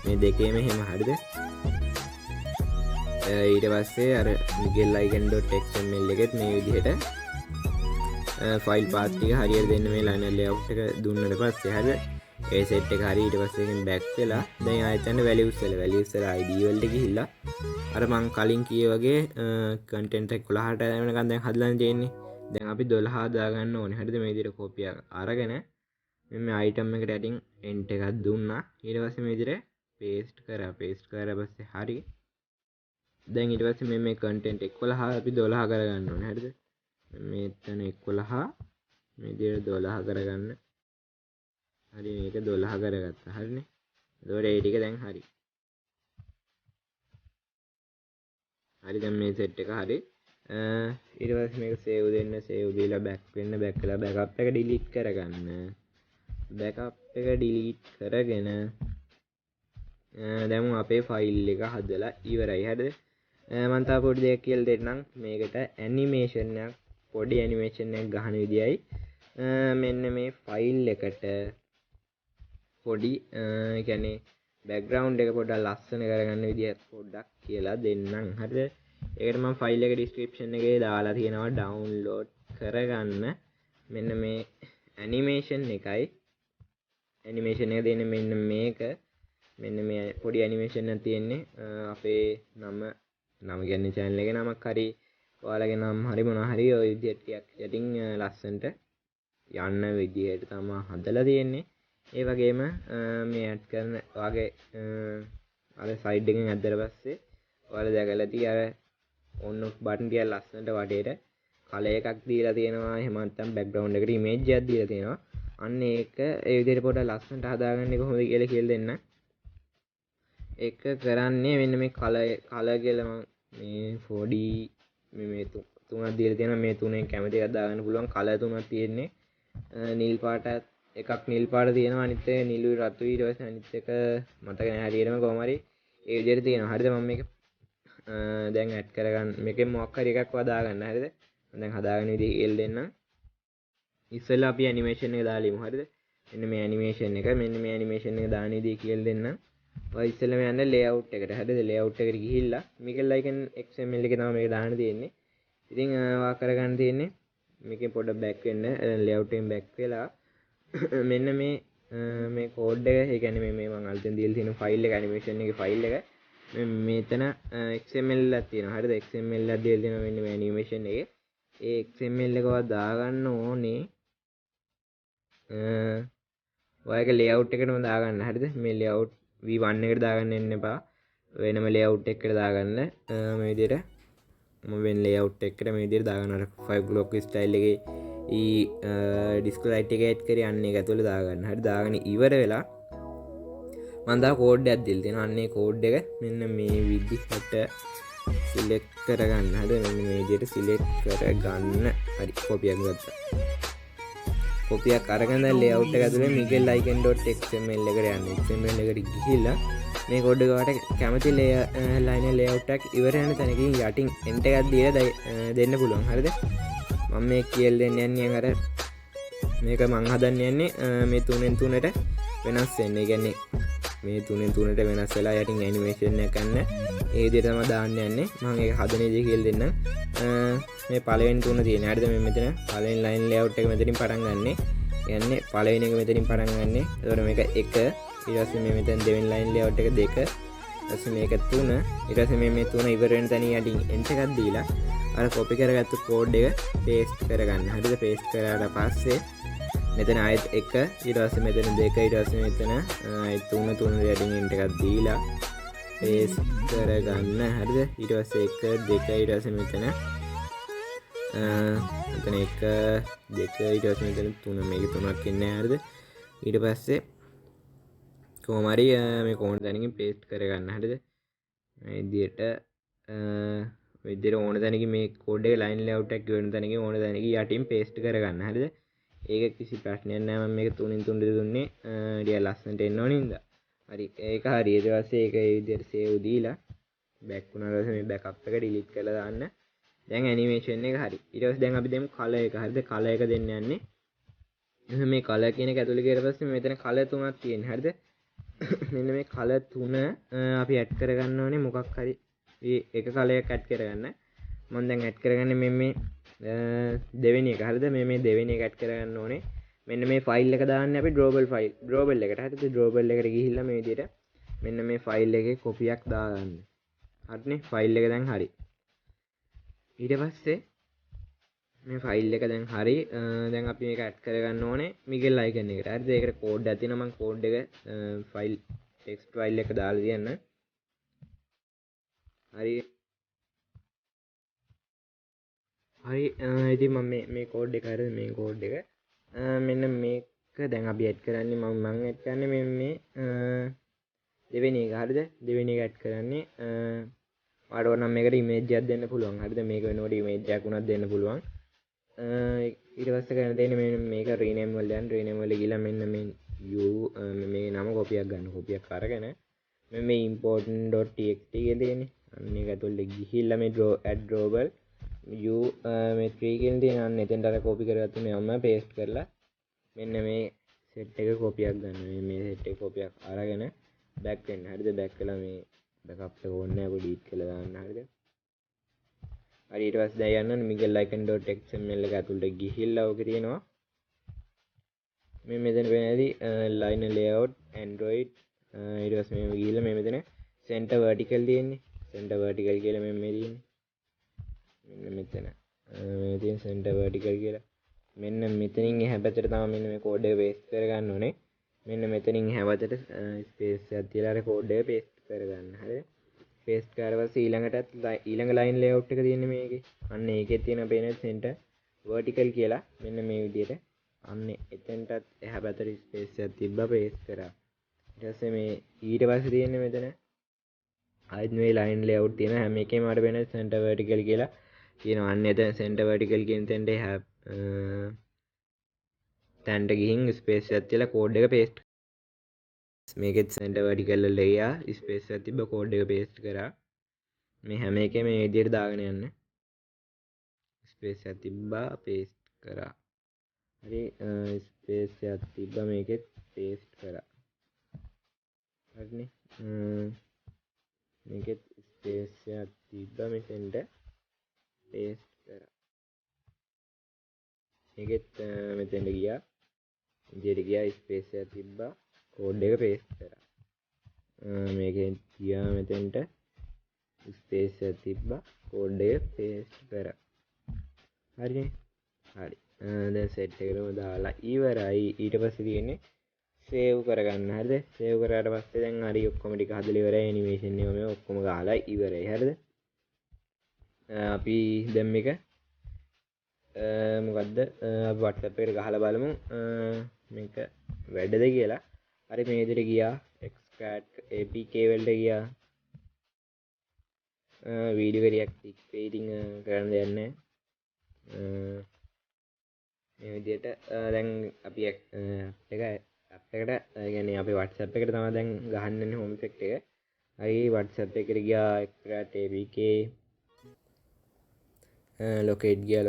මේ දෙකේම එහෙම හරිද? ඊට පස්සේ අර miguel.icon.xml එකෙත් මේ විදිහට ෆයිල් පාත් ටික හරියට දෙන්න මේ ලයිනර් ලේඅවුට් එක දුන්නට පස්සේ හරිද? ඒ සෙට් එක හරිය ඊට පස්සේ එකෙන් බෑක් වෙලා දැන් ආයෙත් යන්න values වල id වලට ගිහිල්ලා අර මං කලින් කියේ වගේ content එක 11ට වෙනකන් දැන් හදලා තියෙන්නේ. දැන් අපි 12 දාගන්න ඕනේ. හරිද? මේ විදිහට කෝපි එක අරගෙන මේ item එකට ඇටින් ent එකක් දුන්නා. ඊට පස්සේ මේ විදිහට paste කරා පස්සේ හරි. දැන් ඊට පස්සේ මේ content 11 අපි 12 කරගන්න ඕනේ. හරිද? මෙතන 11 මේ විදිහට 12 කරගන්න. හරි මේක 12 කරගත්තා. හරිනේ. එතකොට ඒ ටික දැන් හරි. හරි දැන් මේ සෙට් එක හරි. ඊට පස්සේ මේක save දෙන්න. save දීලා back වෙන්න. back වෙලා backup එක delete කරගන්න. backup එක delete කරගෙන දැන් අපේ ෆයිල් එක හදලා ඉවරයි. හරිද? මම තා පොඩි දෙයක් කියලා දෙන්නම්. මේකට animation එකක් පොඩි animation එකක් ගහන විදියයි මෙන්න මේ ෆයිල් එකට පොඩි කියන්නේ background එක පොඩ්ඩක් ලස්සන කරගන්න විදිය පොඩ්ඩක් කියලා දෙන්නම්. හරිද? ඒකට මම ෆයිල් එක description එකේ දාලා තියෙනවා download කරගන්න. මෙන්න මේ animation එකයි animation එක දෙන්නේ මෙන්න මේක. මෙන්න මේ පොඩි animation එකක් තියෙන්නේ අපේ නම කියන්නේ channel එකේ නමක් හරි ඔයාලගේ නම් හරි මොනවා හරි ඔය විදිහට ටිකක් යටින් ලස්සනට යන්න විදිහට තමයි හදලා තියෙන්නේ. ඒ වගේම මේ ඇඩ් කරන ඔයාගේ අර සයිඩ් එකෙන් ඇද්දලා පස්සේ ඔයාලා දැකලා ඇති අර on off button ටික ලස්සනට වටේට කලර් එකක් දීලා තියෙනවා. එහෙම නැත්නම් background එකට image එකක් දීලා තියෙනවා. අන්න ඒක ඒ විදිහට පොඩ්ඩක් ලස්සනට හදාගන්නේ කොහොමද කියලා දෙන්න. ඒක කරන්නේ මෙන්න මේ කලර් කියලා මම මේ 4D මේ තුනක් දීලා තියෙනවා. මේ තුනෙන් කැමති එකක් දාගන්න පුළුවන්. කලර් තුනක් තියෙන්නේ. නිල් පාට එකක් නිල් පාට තියෙනවා. අනිත් එක නිලුයි රතුයි. ඊට පස්සේ අනිත් එක මතක නැහැ හරියටම කොහොම හරි ඒ විදිහට තියෙනවා. හරිද? මම මේක දැන් ඇඩ් කරගන්න මේකෙන් මොකක් හරි එකක් වදා ගන්න. හරිද? මම දැන් හදාගෙන විදිහ කියලා දෙන්නම්. ඉස්සෙල්ලා අපි ඇනිමේෂන් එක දාලිමු. හරිද? මෙන්න මේ ඇනිමේෂන් එක මේ ඇනිමේෂන් එක දාන විදිහ කියලා දෙන්නම්. ඔය ඉස්සෙල්ලාම යන්න layout එකට. හරිද? layout එකට ගිහිල්ලා Miguel Icon XML එකේ තමයි මේක දාන්න තියෙන්නේ. ඉතින් වා කරගන්න තියෙන්නේ මේකෙන් පොඩ්ඩක් back වෙන්න. layout එකෙන් back වෙලා මෙන්න මේ කෝඩ් එක ඒ කියන්නේ මේ මම අලුතෙන් දීලා තියෙන ෆයිල් එක ඇනිමේෂන් එකේ ෆයිල් එක මෙතන XML එකක් තියෙනවා. හරිද? XML එකක් දීලා තියෙනවා මෙන්න මේ ඇනිමේෂන් එකේ. ඒ XML එකව දාගන්න ඕනේ ඔයගේ layout එකටම දාගන්න. හරිද? මේ layout V1 එකට දාගන්න එන්න එපා. වෙනම layout එකකට දාගන්න. මේ විදිහට මම වෙන layout එකකට මේ විදිහට දාගන්න. අර 5 block style එකේ disco light එක add කරේ අන්න ඒක ඇතුළේ දාගන්න. හරි දාගෙන ඉවර වෙලා මම දා කෝඩ් එකක් දීලා තියෙනවා. අන්න ඒ කෝඩ් එක මෙන්න මේ විදිහට select කරගන්න. හරි මෙන්න මේ විදිහට select කරගන්න. හරි කොපියක් ගත්තා. කොපියක් අරගෙන දැන් layout එක ඇතුලේ miguel icon.xml එකට යන්න. xml එකට ගිහිල්ලා මේ කෝඩ් එක වට කැමති line layout එකක් ඉවර වෙන තැනකින් යටින් ent එකක් දීලා දෙන්න පුළුවන්. හරිද? මම මේ කියලා දෙන්න යන්නේ අර මේක මං හදන්න යන්නේ මේ 3න් 3ට වෙනස් වෙන්න. ඒ කියන්නේ මේ 3න් 3ට වෙනස් වෙලා යටින් ඇනිමේෂන් එකක් ගන්න. ඒ විදිහට තමයි දාන්න යන්නේ. මම ඒක හදන විදිහ කියලා දෙන්නම්. මේ පළවෙනි 3 තියෙන. හරිද? මේ මෙතන පළවෙනි line layout එක මෙතනින් පටන් ගන්නෙ. කියන්නේ පළවෙනි එක මෙතනින් පටන් ගන්නෙ. එතකොට මේක 1 ඊට පස්සේ මේ මෙතන දෙවෙනි line layout එක 2 ඊට පස්සේ මේක 3 ඊට පස්සේ මේ 3 ඉවර වෙන තැනින් යටින් ent එකක් දීලා අර කොපි කරගත්තු කෝඩ් එක paste කරගන්න. හරිද? paste කරාට පස්සේ මෙතන ආයෙත් 1 ඊට පස්සේ මෙතන 2 ඊට පස්සේ මෙතන 3 යටින් ent එකක් දීලා paste කරගන්න. හරිද? ඊට පස්සේ 1 2 ඊට පස්සේ මෙතන 1 2 ඊට පස්සේ මෙතන 3 මේක 3ක් ඉන්නේ. හරිද? ඊට පස්සේ කොහොම හරි මේ කොහොමද දැනකින් paste කරගන්න. හරිද? මේ විදිහට ඕන තැනකින් මේ කෝඩ් එකේ line layout එකක් ගෙවන තැනකින් ඕන තැනකින් යටින් paste කරගන්න. හරිද? ඒක කිසි ප්‍රශ්නයක් නෑ. මම මේක 3න් 3 දුන්නේ ටික ලස්සනට එන්න ඕන හින්දා. හරි ඒක හරි. ඊට පස්සේ ඒක ඒ විදිහට save දීලා back වුණාට පස්සේ මේ backup එක delete කරලා දාන්න. දැන් ඇනිමේෂන් එක හරි. ඊට පස්සේ දැන් අපි දෙමු කලර් එක. හරිද? කලර් එක දෙන්න යන්නේ. මේ කලර් කියන එක ඇතුළේ ගියට පස්සේ මෙතන කලර් තුනක් තියෙනවා. හරිද? මෙන්න මේ කලර් තුන අපි ඇඩ් කරගන්න ඕනේ මොකක් හරි එක කලර් එකක් ඇඩ් කරගන්න. මම දැන් ඇඩ් කරගන්නේ මේ දෙවෙනි එක. හරිද? මේ දෙවෙනි එක ඇඩ් කරගන්න ඕනේ. මෙන්න මේ ෆයිල් එක දාන්නේ අපි drawable එකට. හරිද? drawable එකට ගිහිල්ලා මේ විදිහට මෙන්න මේ ෆයිල් එකේ කොපියක් දාගන්න. හරිනේ? ෆයිල් එක දැන් හරි. ඊට පස්සේ මේ ෆයිල් එක දැන් හරි. දැන් අපි මේක ඇඩ් කරගන්න ඕනේ මිගෙල් අයිකන් එකට. හරිද? ඒකට කෝඩ් එකක් තියෙනවා. මම කෝඩ් එක ෆයිල් ටෙක්ස්ට් ෆයිල් එක දාලා තියන්න. හරි. ඉතින් මම මේ කෝඩ් එක හරිද? මේ කෝඩ් එක මෙන්න මේක දැන් අපි ඇඩ් කරන්නේ මම ඇඩ් කරන්නේ මේ දෙවෙනි එක. හරිද? දෙවෙනි එක ඇඩ් කරන්නේ ඔයාලට ඕන නම් මේකට ඉමේජ් එකක් දෙන්න පුළුවන්. හරිද? මේක වෙනකොට ඉමේජ් එකක් උනත් දෙන්න පුළුවන්. ඊට පස්සේ කරන්න තියෙන්නේ මේක රීනේම් වල යන්න. රීනේම් වල ගිහලා මෙන්න මේ මේ නම කොපියක් ගන්න. කොපියක් අරගෙන මේ important.txt කියන තියෙන්නේ. අන්න ඒක ඇතුළේ ගිහිල්ලා මේ add drawable මේ 3 කියන තියෙන අන්න එතෙන්ට අර කොපි කරගත්ත මේවම paste කරලා මෙන්න මේ set එක කොපියක් ගන්න. මේ set එක කොපියක් අරගෙන back වෙන්න. හරිද? back වෙලා මේ backup එක ඕනේ නැහැ. ඔක delete කරලා දාන්න. හරිද? හරි. ඊට පස්සේ දැන් යන්න miguellicon.xml එක ඇතුළට ගිහිල්ලා ඔක තියෙනවා මේ මෙතන වෙනදී line layout android ඊට පස්සේ මේ ගිහිල්ලා මේ මෙතන center vertical තියෙන්නේ. center vertical කියලා මේ තියෙන්නේ. මෙන්න මෙතන මේ තියෙන center vertical කියලා. මෙන්න මෙතනින් එහා පැත්තට තමයි මෙන්න මේ කෝඩ් එක paste කරගන්න ඕනේ. මෙන්න මෙතනින් එහා පැත්තට space එකක් තියලා අර කෝඩ් එක paste කරගන්න. හරිද? paste කරලා පස්සේ ඊළඟ line layout එක තියෙන්නේ මේකේ. අන්න ඒකේ තියෙන පේන center vertical කියලා මෙන්න මේ විදිහට අන්න එතෙන්ටත් එහා පැත්තට ස්පේස් එකක් තිබ්බා paste කරා. ඊට පස්සේ මේ ඊට පස්සේ තියෙන්නේ මෙතන ආයෙත් මේ line layout තියෙන හැම එකේම මට වෙන center vertical කියලා තියෙනවා. අන්න එතන center vertical කියන තැනට එහා තැනට ගිහින් ස්පේස් එකක් තියලා කෝඩ් එක paste. මේකෙත් center vertical වල ගියා ස්පේස් එකක් තිබ්බ කෝඩ් එක paste කරා. මේ හැම එකේම මේ විදිහට දාගෙන යන්න. ස්පේස් එකක් තිබ්බා paste කරා. හරි ස්පේස් එකක් තිබ්බා මේකෙත් paste කරා. හරිනේ මේකෙත් ස්පේස් එකක් තිබ්බා මෙතෙන්ට paste කරා. මේකෙත් මෙතෙන්ට ගියා. ඉදිරියට ගියා ස්පේස් එකක් තිබ්බා කෝඩ් එක paste කරා. මේකෙන් ගියා මෙතෙන්ට ස්පේස් එකක් තිබ්බා කෝඩ් එක paste කරා. හරිනේ හරි. දැන් සෙට් එකටම දාලා ඉවරයි. ඊට පස්සේ තියෙන්නේ සේව් කරගන්න. හරිද? සේව් කරාට පස්සේ දැන් හරි ඔක්කොම ටික හදලා ඉවරයි. ඇනිමේෂන් එක මේ ඔක්කොම ගහලා ඉවරයි. හරිද? අපි දැන් මේක මොකද්ද අපි WhatsApp එකට ගහලා බලමු මේක වැඩද කියලා. හරි මේ විදිහට ගියා. extract apk වලට ගියා. වීඩියෝ එක රියැක්ට් ඉතින් කරන්න දෙයක් නැහැ. මේ විදිහට දැන් අපි ඇප් එකට කියන්නේ අපේ WhatsApp එකට තමයි දැන් ගහන්නේ home effect එක. හරි WhatsApp එකට ගියා extract apk locate ගියා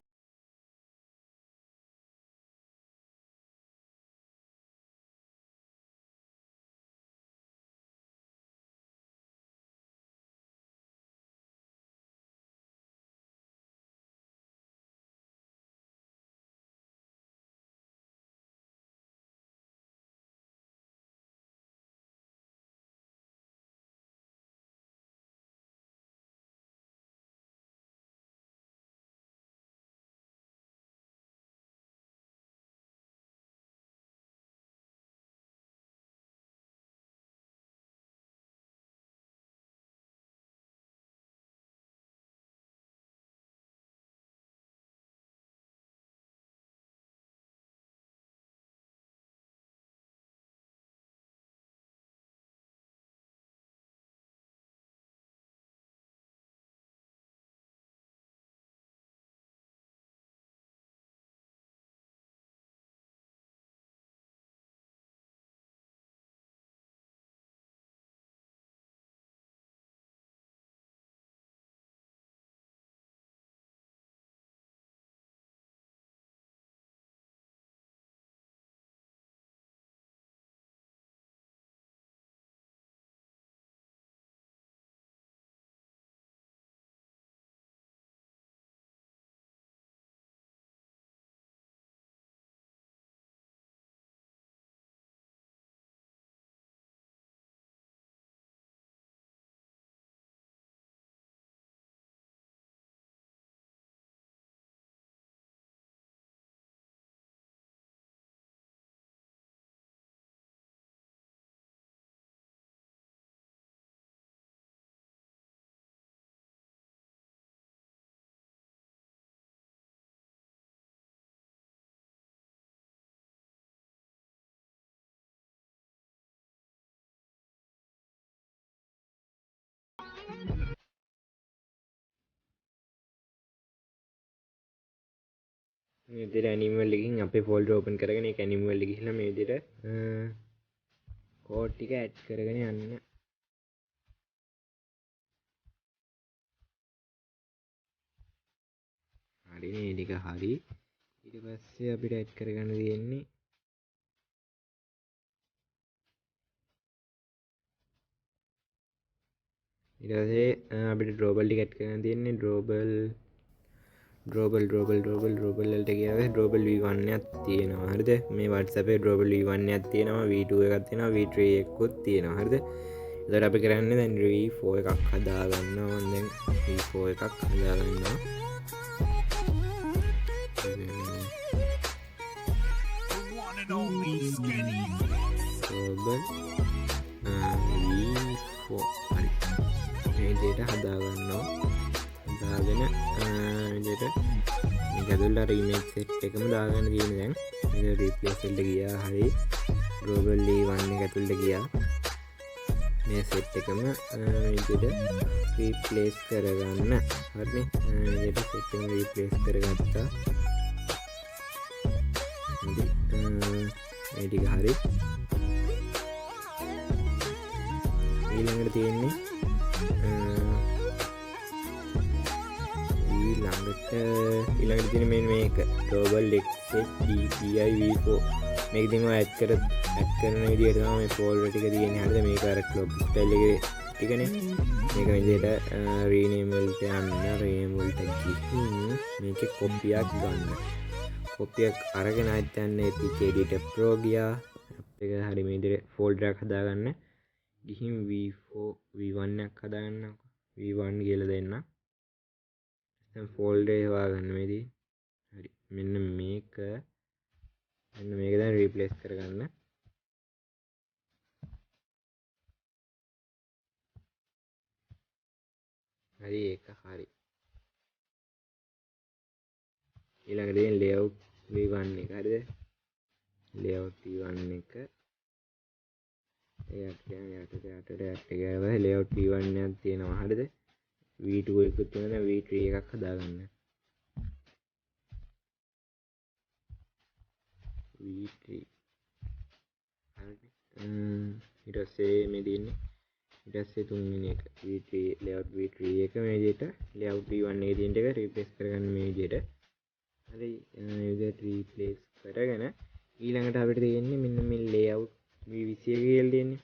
මේ විදිහට ඇනිමල් එකකින් අපේ ෆෝල්ඩර් ඕපන් කරගෙන ඒක ඇනිමල් එක ගිහලා මේ විදිහට කෝඩ් ටික ඇඩ් කරගෙන යන්න. හරි මේ ටික හරි. ඊට පස්සේ අපිට ඇඩ් කරගන්න තියෙන්නේ ඊට පස්සේ අපිට ඩ්‍රෝබල් ටික ඇඩ් කරගන්න තියෙන්නේ ඩ්‍රෝබල් වලට ගියාම ඩ්‍රෝබල් V1 එකක් තියෙනවා. හරිද? මේ WhatsApp එකේ ඩ්‍රෝබල් V1 එකක් තියෙනවා, V2 එකක් තියෙනවා, V3 එකකුත් තියෙනවා. හරිද? එතකොට අපි කරන්නේ දැන් V4 එකක් හදා ගන්නවා. මම දැන් V4 එකක් හදා ගන්නවා. ඩ්‍රෝබල් V4 හරි. මේ විදිහට හදා ගන්නවා. හදාගෙන විදිහට මේක ඇතුළට අර ඉමේජ් සෙට් එකම දාගන්න තියෙන දැන්. මේක රීප්ලේස් එකට ගියා. හරි. ග්ලෝබල් V1 එක ඇතුළට ගියා. මේ සෙට් එකම විදිහට රීප්ලේස් කරගන්න. හරිනේ. විදිහට සෙට් එකම රීප්ලේස් කරගත්තා. හරි. මේ ටික හරි. ඊළඟට තියෙන්නේ ඊළඟට තියෙන මේක global xdpi v4 මේක ඉතින් ඔය ඇඩ් කරන විදිහට තමයි මේ ෆෝල්ඩර් ටික තියෙන්නේ. හරිද? මේක අර ක්ලොක් ස්ටයිල් එකේ ටිකනේ. මේක විදිහට රීනේම් වලට යන්න රීනේම් වලට ගිහින් මේකේ කොපියක් ගන්න. කොපියක් අරගෙන ආයෙත් යන්න APK editor pro ගියා. ඒක හරි මේ විදිහට ෆෝල්ඩර් එකක් හදාගන්න. ගිහින් V1 එකක් හදාගන්න. V1 කියලා දෙන්න. දැන් ෆෝල්ඩර් එක හොයාගන්න මේදී. හරි. මෙන්න මේක දැන් රීප්ලේස් කරගන්න. හරි ඒක හරි. ඊළඟට තියෙන layout V1 එක. හරිද? layout V1 එක යට ගාවා layout V1 එකක් තියෙනවා. හරිද? V2 එකකුත් තියෙනවා. V3 එකක් හදාගන්න. V3 හරි. ඊට පස්සේ මේ තියෙන්නේ ඊට පස්සේ තුන්වෙනි එක V3 layout V3 එක මේ විදිහට layout V1 එකේ තියෙන එක රීප්ලේස් කරගන්න මේ විදිහට. හරි. මේ විදිහට රීප්ලේස් කරගෙන ඊළඟට අපිට තියෙන්නේ මෙන්න මේ layout V21 කියලා තියෙන්නේ.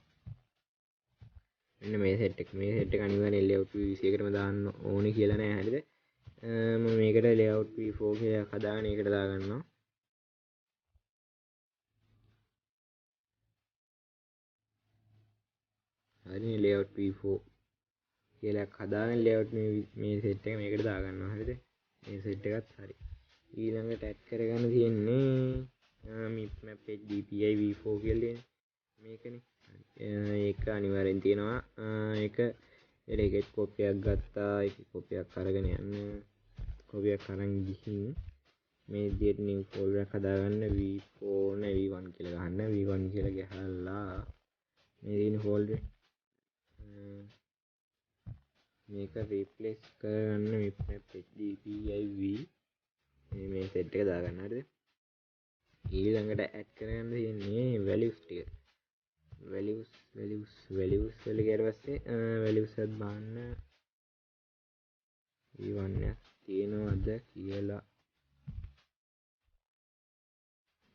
මෙන්න මේ සෙට් එක අනිවාර්යෙන් layout V21 එකටම දාන්න ඕනේ කියලා නෑ. හරිද? මම මේකට layout V4 කියලා හදාගෙන ඒකට දාගන්නවා. හරි. layout V4 කියලා හදාගෙන layout මේ සෙට් එක මේකට දාගන්නවා. හරිද? මේ සෙට් එකත් හරි. ඊළඟට ඇඩ් කරගන්න තියෙන්නේ map dpi v4 කියලා තියෙන්නේ. මේකනේ. ඒක අනිවාර්යෙන් තියෙනවා. ඒකෙත් කොපියක් ගත්තා. ඒක කොපියක් අරගෙන යන්න. කොපියක් අරන් ගිහින් මේ විදිහට new folder එකක් හදාගන්න. v4 නේ v1 කියලා ගහන්න. v1 කියලා ගහලා මේ තියෙන folder මේක රීප්ලේස් කරගන්න map dpi v මේ සෙට් එක දාගන්න. හරිද? ඊළඟට ඇඩ් කරගන්න තියෙන්නේ values ටික. values වල ගියට පස්සේ values එකත් දාන්න. v1 එක තියෙනවද කියලා.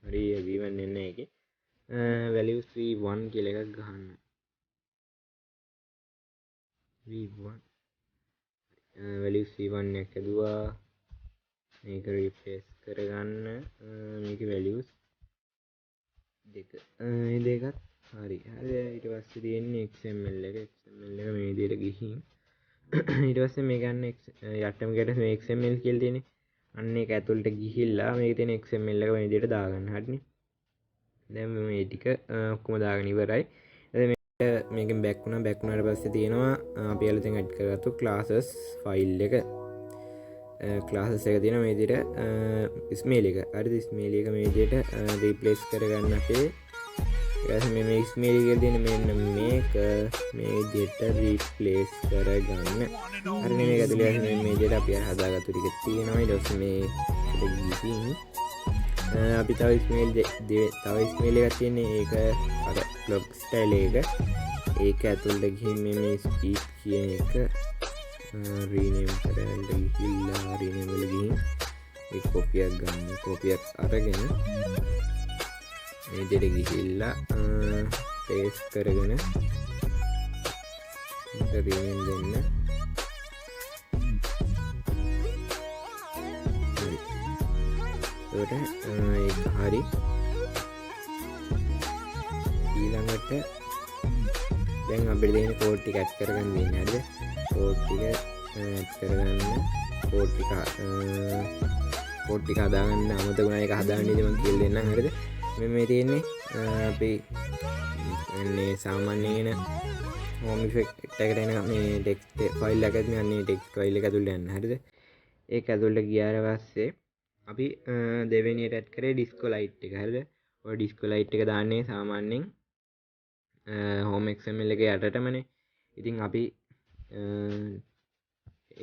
හරි. v1 එන්නේ ඒකේ. values v1 කියලා එකක් ගහන්න. v1 values v1 එක ඇදුවා. මේක රීප්ලේස් කරගන්න. මේකේ values දෙක. මේ දෙකත් හරි. ඊට පස්සේ තියෙන්නේ XML එක. XML එක මේ විදිහට ගිහින් ඊට පස්සේ මේ ගන්න යටම ගියට මේ XML කියලා තියෙන්නේ. අන්න ඒක ඇතුළට ගිහිල්ලා මේකේ තියෙන XML එක මේ විදිහට දාගන්න. හරිනේ. දැන් මේ ටික ඔක්කොම දාගෙන ඉවරයි. මේකෙන් බැක් වුණාට පස්සේ තියෙනවා අපි අලුතෙන් ඇඩ් කරගත්තු classes file එක. classes එක තියෙනවා මේ විදිහට ismail එක. හරිද? ismail එක මේ විදිහට replace කරගන්න අපේ. ඊට පස්සේ මේ ismail එක තියෙන මෙන්න මේක මේ විදිහට replace කරගන්න. හරිනේ. මේක ඇතුලේ මේ විදිහට අපි හදාගත්තු ටික තියෙනවා. ඊට පස්සේ මේ ගිහින් අපි තව ස්මේල් එකක් තියෙන්නේ ඒක අර බ්ලොග් ස්ටයිල් එක ඒක ඇතුළට ගිහින් මේ ස්පීක් කියන එක රීනේම් කරන්න ගිහිල්ලා රීනේම් වල ගිහින් ඒ කොපියක් ගන්න කොපියක් අරගෙන මේ දෙයට ගිහිල්ලා පේස්ට් කරගෙන රීනේම් දෙන්න ඒක හරි ඊළඟට දැන් අපිට දෙන කෝඩ් ටික ඇඩ් කරගන්න දෙන්නේ හරිද කෝඩ් ටික ඇඩ් කරගන්න කෝඩ් ටික හදාගන්න අමතකුණා ඒක හදාගන්න ඉතින් මම කියලා දෙන්නම් හරිද මේ තියෙන්නේ අපි මේ සාමාන්‍යයෙන් හෝම් ඉෆෙක්ට් එකට එන මේ ටෙක්ස්ට් ෆයිල් එකක් තියෙන අන්නේ ටෙක්ස්ට් ෆයිල් එක ඇතුළට යන්න හරිද ඒක ඇතුළට ගියාට පස්සේ අපි දෙවෙනියට ඇඩ් කරේ ඩිස්කෝ ලයිට් එක හරිද ඔය ඩිස්කෝ ලයිට් එක දාන්නේ සාමාන්‍යයෙන් home xml එකේ යටටමනේ ඉතින් අපි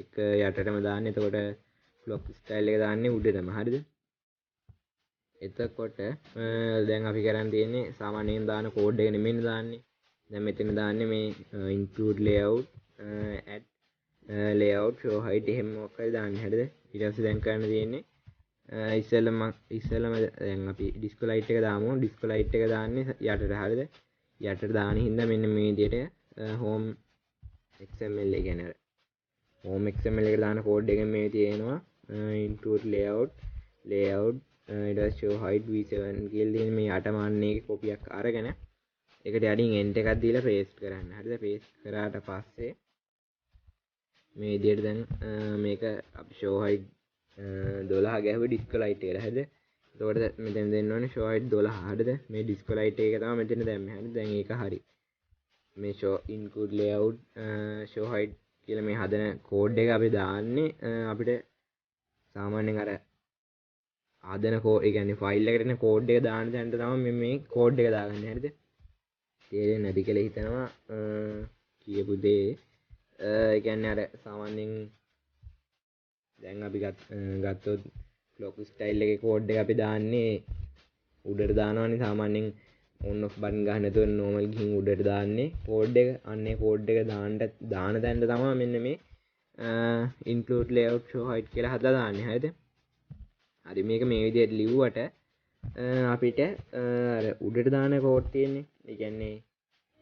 ඒක යටටම දාන්නේ එතකොට block style එක දාන්නේ උඩටම හරිද එතකොට දැන් අපි කරන් තියෙන්නේ සාමාන්‍යයෙන් දාන කෝඩ් එක නෙමෙයි දාන්නේ දැන් මෙතන දාන්නේ මේ include layout add layout show height එහෙම මොකක්ද දාන්නේ හරිද ඊට පස්සේ දැන් කරන්න තියෙන්නේ ඉස්සෙල්ලම දැන් අපි ඩිස්කෝ ලයිට් එක දාමු ඩිස්කෝ ලයිට් එක දාන්නේ යටට හරිද යටට දාන හින්දා මෙන්න මේ විදිහට home xml එක ගැන home xml එක දාන කෝඩ් එකෙන් මේ තියෙනවා include layout ඊට පස්සේ show height v7 කියලා තියෙන මේ යටමාන්නේ එකේ කොපියක් අරගෙන ඒකට යටින් end එකක් දීලා paste කරන්න හරිද paste කරාට පස්සේ මේ විදිහට දැන් මේක අපි show height 12 ගැහුවේ ඩිස්කෝ ලයිට් එකට හරිද එතකොට මෙතන දෙන්න ඕනේ show height 12 හරිද මේ ඩිස්කෝ ලයිට් එක තමයි මෙතන දැම්මේ හරිද දැන් ඒක හරි මේ show include layout show height කියලා මේ හදන කෝඩ් එක අපි දාන්නේ අපිට සාමාන්‍යයෙන් අර හදන කෝඩ් ඒ කියන්නේ ෆයිල් එකට එන කෝඩ් එක දාන්න තැනට තමයි මේ කෝඩ් එක දාගන්නේ හරිද තේරෙන්නේ නැති කියලා හිතනවා කියපු දේ ඒ කියන්නේ අර සාමාන්‍යයෙන් දැන් අපි ගත්තොත් block style එකේ code එක අපි දාන්නේ උඩට දානවනේ සාමාන්‍යයෙන් on off button ගන්න නැතුව normal ගිහින් උඩට දාන්නේ code එක අන්නේ code එක දාන තැනට තමයි මෙන්න මේ include layout show height කියලා හදලා දාන්නේ හරිද හරි මේක මේ විදිහට ලිව්වට අපිට අර උඩට දාන code තියෙන්නේ ඒ කියන්නේ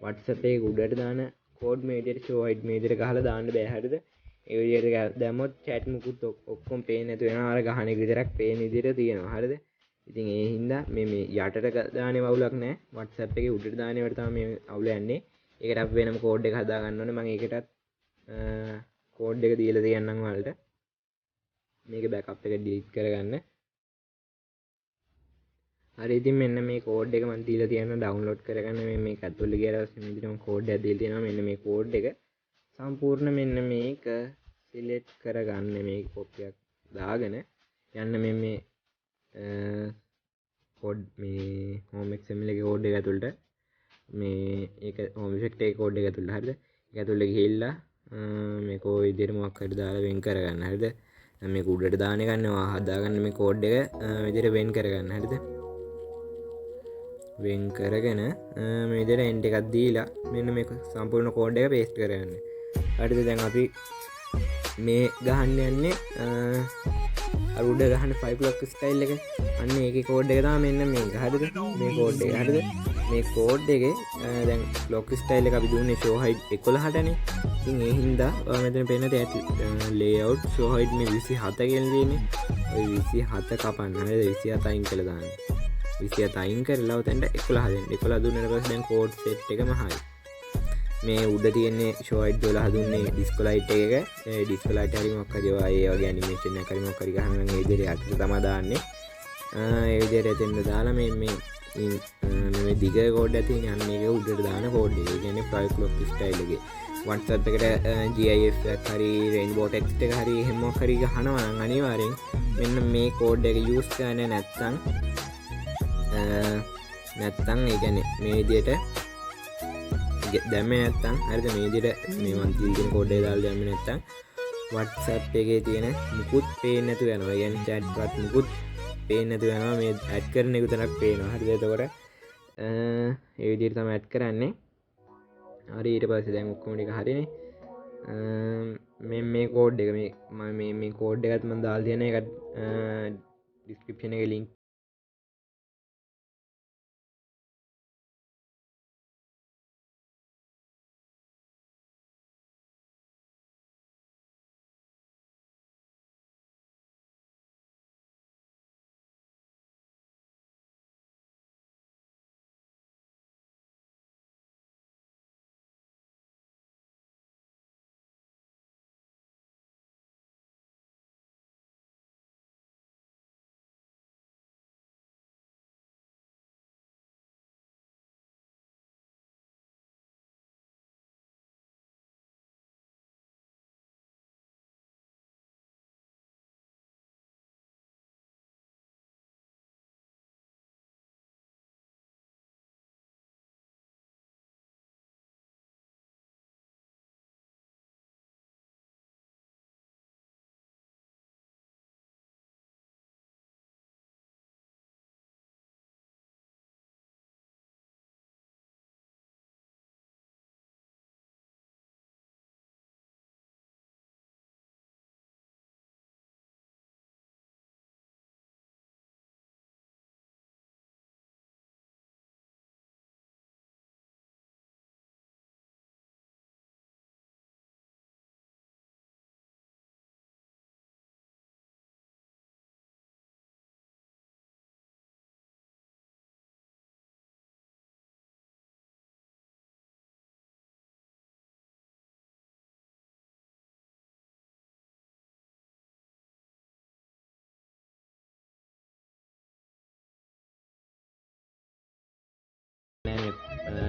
WhatsApp එකේ උඩට දාන code මේ විදිහට show height මේ විදිහට ගහලා දාන්න බෑ හරිද ඒ විදිහට දැම්මොත් chat මුකුත් ඔක්කොම පේන්නේ නැතු වෙනවා අර ගහන එක විතරක් පේන විදිහට තියෙනවා හරිද ඉතින් ඒ හින්දා මේ යටට දාන්නේ වවුලක් නැහැ WhatsApp එකේ උඩට දාන්නේ වට තමයි මේ අවුල යන්නේ ඒකට අපි වෙනම කෝඩ් එක හදා ගන්න ඕනේ මම ඒකටත් කෝඩ් එක දීලා තියන්නම් ඔයාලට මේක බෑකප් එක ඩිලීට් කරගන්න හරි ඉතින් මෙන්න මේ කෝඩ් එක මම දීලා තියෙනවා ඩවුන්ලෝඩ් කරගන්න මේක ඇතුළේ ගියාට පස්සේ මේ විදිහට මම කෝඩ් එකක් දීලා තියෙනවා මෙන්න මේ කෝඩ් එක සම්පූර්ණ මෙන්න මේක සිලෙක්ට් කරගන්න මේ කොපියක් දාගෙන යන්න මේ කෝඩ් මේ home xml එකේ කෝඩ් එක ඇතුළට මේ ඒක home effect එකේ කෝඩ් එක ඇතුළට හරිද ඒක ඇතුළට ගිහිල්ලා මේක ඔය විදිහට මොකක් හරි දාලා වෙන් කරගන්න හරිද දැන් මේක උඩට දාන එක ගන්නවා හදාගන්න මේ කෝඩ් එක විදිහට වෙන් කරගන්න හරිද වෙන් කරගෙන මේ විදිහට end එකක් දීලා මෙන්න මේක සම්පූර්ණ කෝඩ් එක paste කරගන්න හරිද දැන් අපි මේ ගහන්න යන්නේ අර උඩ ගහන 5 block style එක අන්න ඒකේ කෝඩ් එක තමයි මෙන්න මේක හරිද මේ කෝඩ් එක හරිද මේ කෝඩ් එකේ දැන් block style එක අපි දුන්නේ show height 11ටනේ ඉතින් ඒ හින්දා මෙතන පේන layout show height මේ 27 කියලා තියෙන්නේ ඔය 27 කපන්න හරිද 27 අයින් කරලා දාන්න 27 අයින් කරලා උතෙන්ට 11 දෙන්න 11 දුන්නාට පස්සේ දැන් කෝඩ් සෙට් එකම හරි මේ උඩ තියෙන්නේ show height 12 දුන්නේ disco light එක disco light හරි මොකක් හරි ඒ වගේ animation එකක් හරි මොකක් හරි ගහනවා නම් ඒ විදිහට යටට තමයි දාන්නේ ඒ විදිහට එතෙන්ද දාලා මේ දිග කෝඩ් එක තියෙන අන්න ඒක උඩට දාන කෝඩ් එක. ඒ කියන්නේ 5 block style එකේ. WhatsApp එකට GIF එකක් හරි rainbow text එක හරි එහෙම මොකක් හරි ගහනවා නම් අනිවාර්යෙන් මෙන්න මේ කෝඩ් එක use කරන්නේ නැත්නම් ඒ කියන්නේ මේ විදිහට දැම්මේ නැත්නම් හරිද මේ විදිහට මේ මන් දින කෝඩ් එක දාලා දැම්මේ නැත්නම් WhatsApp එකේ තියෙන මුකුත් පේන්නේ නැතු වෙනවා. ඒ කියන්නේ chat වත් මුකුත් පේන්නේ නැතු වෙනවා. මේ ඇඩ් කරන එක විතරක් පේනවා. හරිද? එතකොට ඒ විදිහට තමයි ඇඩ් කරන්නේ. හරි ඊට පස්සේ දැන් ඔක්කොම ටික හරිනේ. මේ කෝඩ් එක මේ කෝඩ් එකත් මම දාලා තියෙන එක ඩිස්ක්‍රිප්ෂන් එකේ link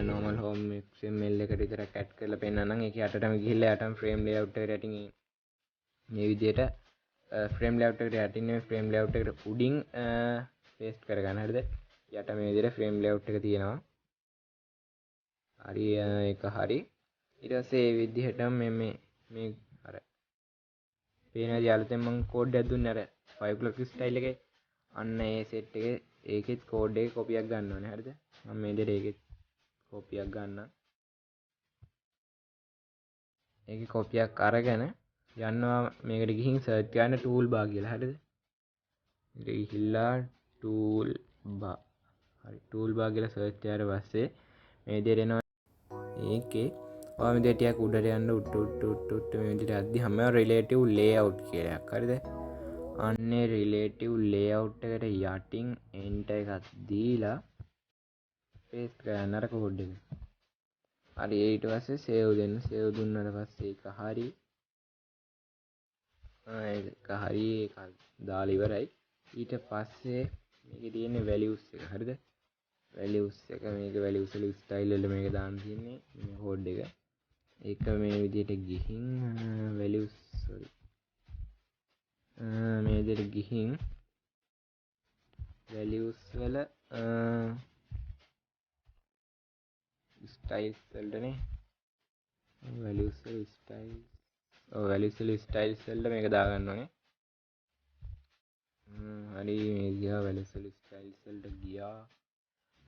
normal home XML එකට විතරක් ඇඩ් කරලා පෙන්නන්නම්. ඒක යටටම ගිහිල්ලා යටම frame layout එකට යටින් මේ විදිහට frame layout එකට යටින් මේ frame layout එකට උඩින් paste කරගන්න. හරිද? යට මේ විදිහට frame layout එක තියෙනවා. හරි ඒක හරි. ඊට පස්සේ මේ විදිහට මේ අර පේන යාළුවෙන් මම කෝඩ් එකක් දුන්නේ අර 5 o'clock style එකේ. අන්න ඒ set එකේ ඒකෙත් කෝඩ් එකේ කොපියක් ගන්න ඕනේ. හරිද? මම මේ විදිහට ඒකෙත් කොපියක් ගන්න. ඒකේ කොපියක් අරගෙන යනවා මේකට ගිහින් සර්ච් කරන්න ටූල් බා කියලා. හරිද? ඊට ගිහිල්ලා ටූල් බා. හරි ටූල් බා කියලා සර්ච් කරලා පස්සේ මේ විදිහට එනවා. ඒකේ ඔය මේ ටිකක් උඩට යන්න උඩ මේ විදිහට අද්දි හැම relative layout කියලා එකක්. හරිද? අන්නේ relative layout එකට යටින් enter එකක් දීලා paste කරන්න අර code එක. හරි ඊට පස්සේ save දෙන්න. save දුන්නාට පස්සේ ඒක හරි. ඒක හරි ඒක දාලා ඉවරයි. ඊට පස්සේ මේකේ තියෙන values එක. හරිද? values එක මේක values වල style වල මේක දාන්න තියෙන්නේ මේ code එක. ඒක මේ විදිහට ගිහින් values sorry මේ විදිහට ගිහින් values වල styles වලටනේ values වල styles values වල styles වලට මේක දාගන්න ඕනේ. හරි මේ ගියා values වල styles වලට ගියා.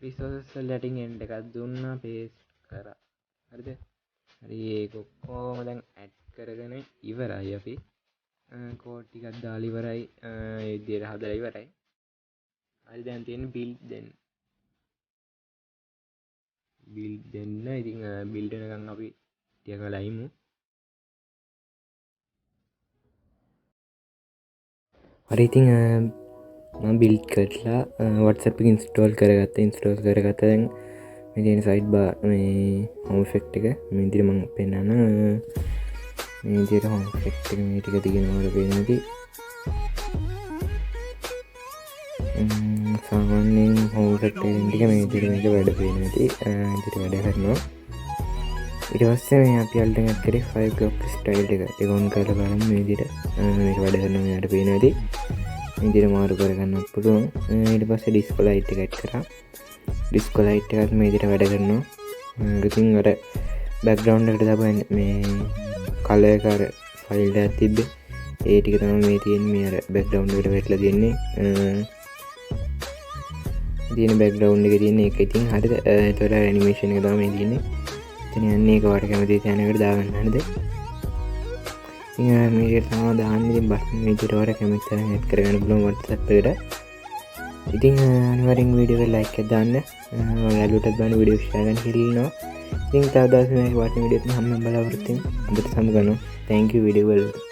resources වල යටින් end එකක් දුන්නා paste කරා. හරිද? හරි ඒක ඔක්කොම දැන් ඇඩ් කරගෙන ඉවරයි. අපි කෝඩ් ටිකක් දාලා ඉවරයි. ඒ විදිහට හදලා ඉවරයි. හරි දැන් තියෙන්නේ build දෙන්න. build දෙන්න. ඉතින් build වෙනකන් අපි ටිකක් වෙලා ඉමු. හරි ඉතින් මම build කරලා WhatsApp එක install කරගත්තා. දැන් මේ තියෙන sidebar මේ home effect එක මේ විදිහට මම පෙන්නන්න. මේ විදිහට home effect එක මේ ටික තියෙනවා පේනදී. සාමාන්‍යයෙන් home effect එකෙන් ටික මේ විදිහට මේක වැඩ පේනවා. ඉතින් වැඩ කරනවා. ඊට පස්සේ මේ අපි අල්ටෙන් ඇඩ් කරේ 5 o'clock style එක. ඒක on කරලා බලමු මේ විදිහට මේක වැඩ කරනවා. මෙයාට පේනදී මේ විදිහට මාරු කරගන්නත් පුළුවන්. ඊට පස්සේ disco light එක ඇඩ් කරා. disco light එකත් මේ විදිහට වැඩ කරනවා. ඉතින් අර background එකට දාපු මේ color එක අර ෆයිල් එකක් තිබ්බේ. ඒ ටික තමයි මේ තියෙන්නේ. මේ අර බෑග්ග්‍රවුන්ඩ් එකට වැටලා තියෙන්නේ. තියෙන බෑග්ග්‍රවුන්ඩ් එකේ තියෙන එක ඉතින් හරිද. ඒතකොට ඇනිමේෂන් එක තමයි මේ තියෙන්නේ. ඉතින් යන්නේ ඒක වට කැමති තැනකට දාගන්න හරිද. ඉතින් මේක තමයි දාන්නේ. ඉතින් බටන් මේ විදිහට වට කැමති තැන ඇඩ් කරගන්න පුළුවන් WhatsApp එකට. ඉතින් අනිවාර්යෙන් වීඩියෝ එක ලයික් එකක් දාන්න. ඔයාලටත් බලන්න වීඩියෝ ෂෙයා කරන්න කියලා. ඉතින් තව දවසක් මේ වටින වීඩියෝ එකක් හම්බෙන්න බලාපොරොත්තු වෙන්න. අදට සමු ගන්නවා. thank you වීඩියෝ වලට.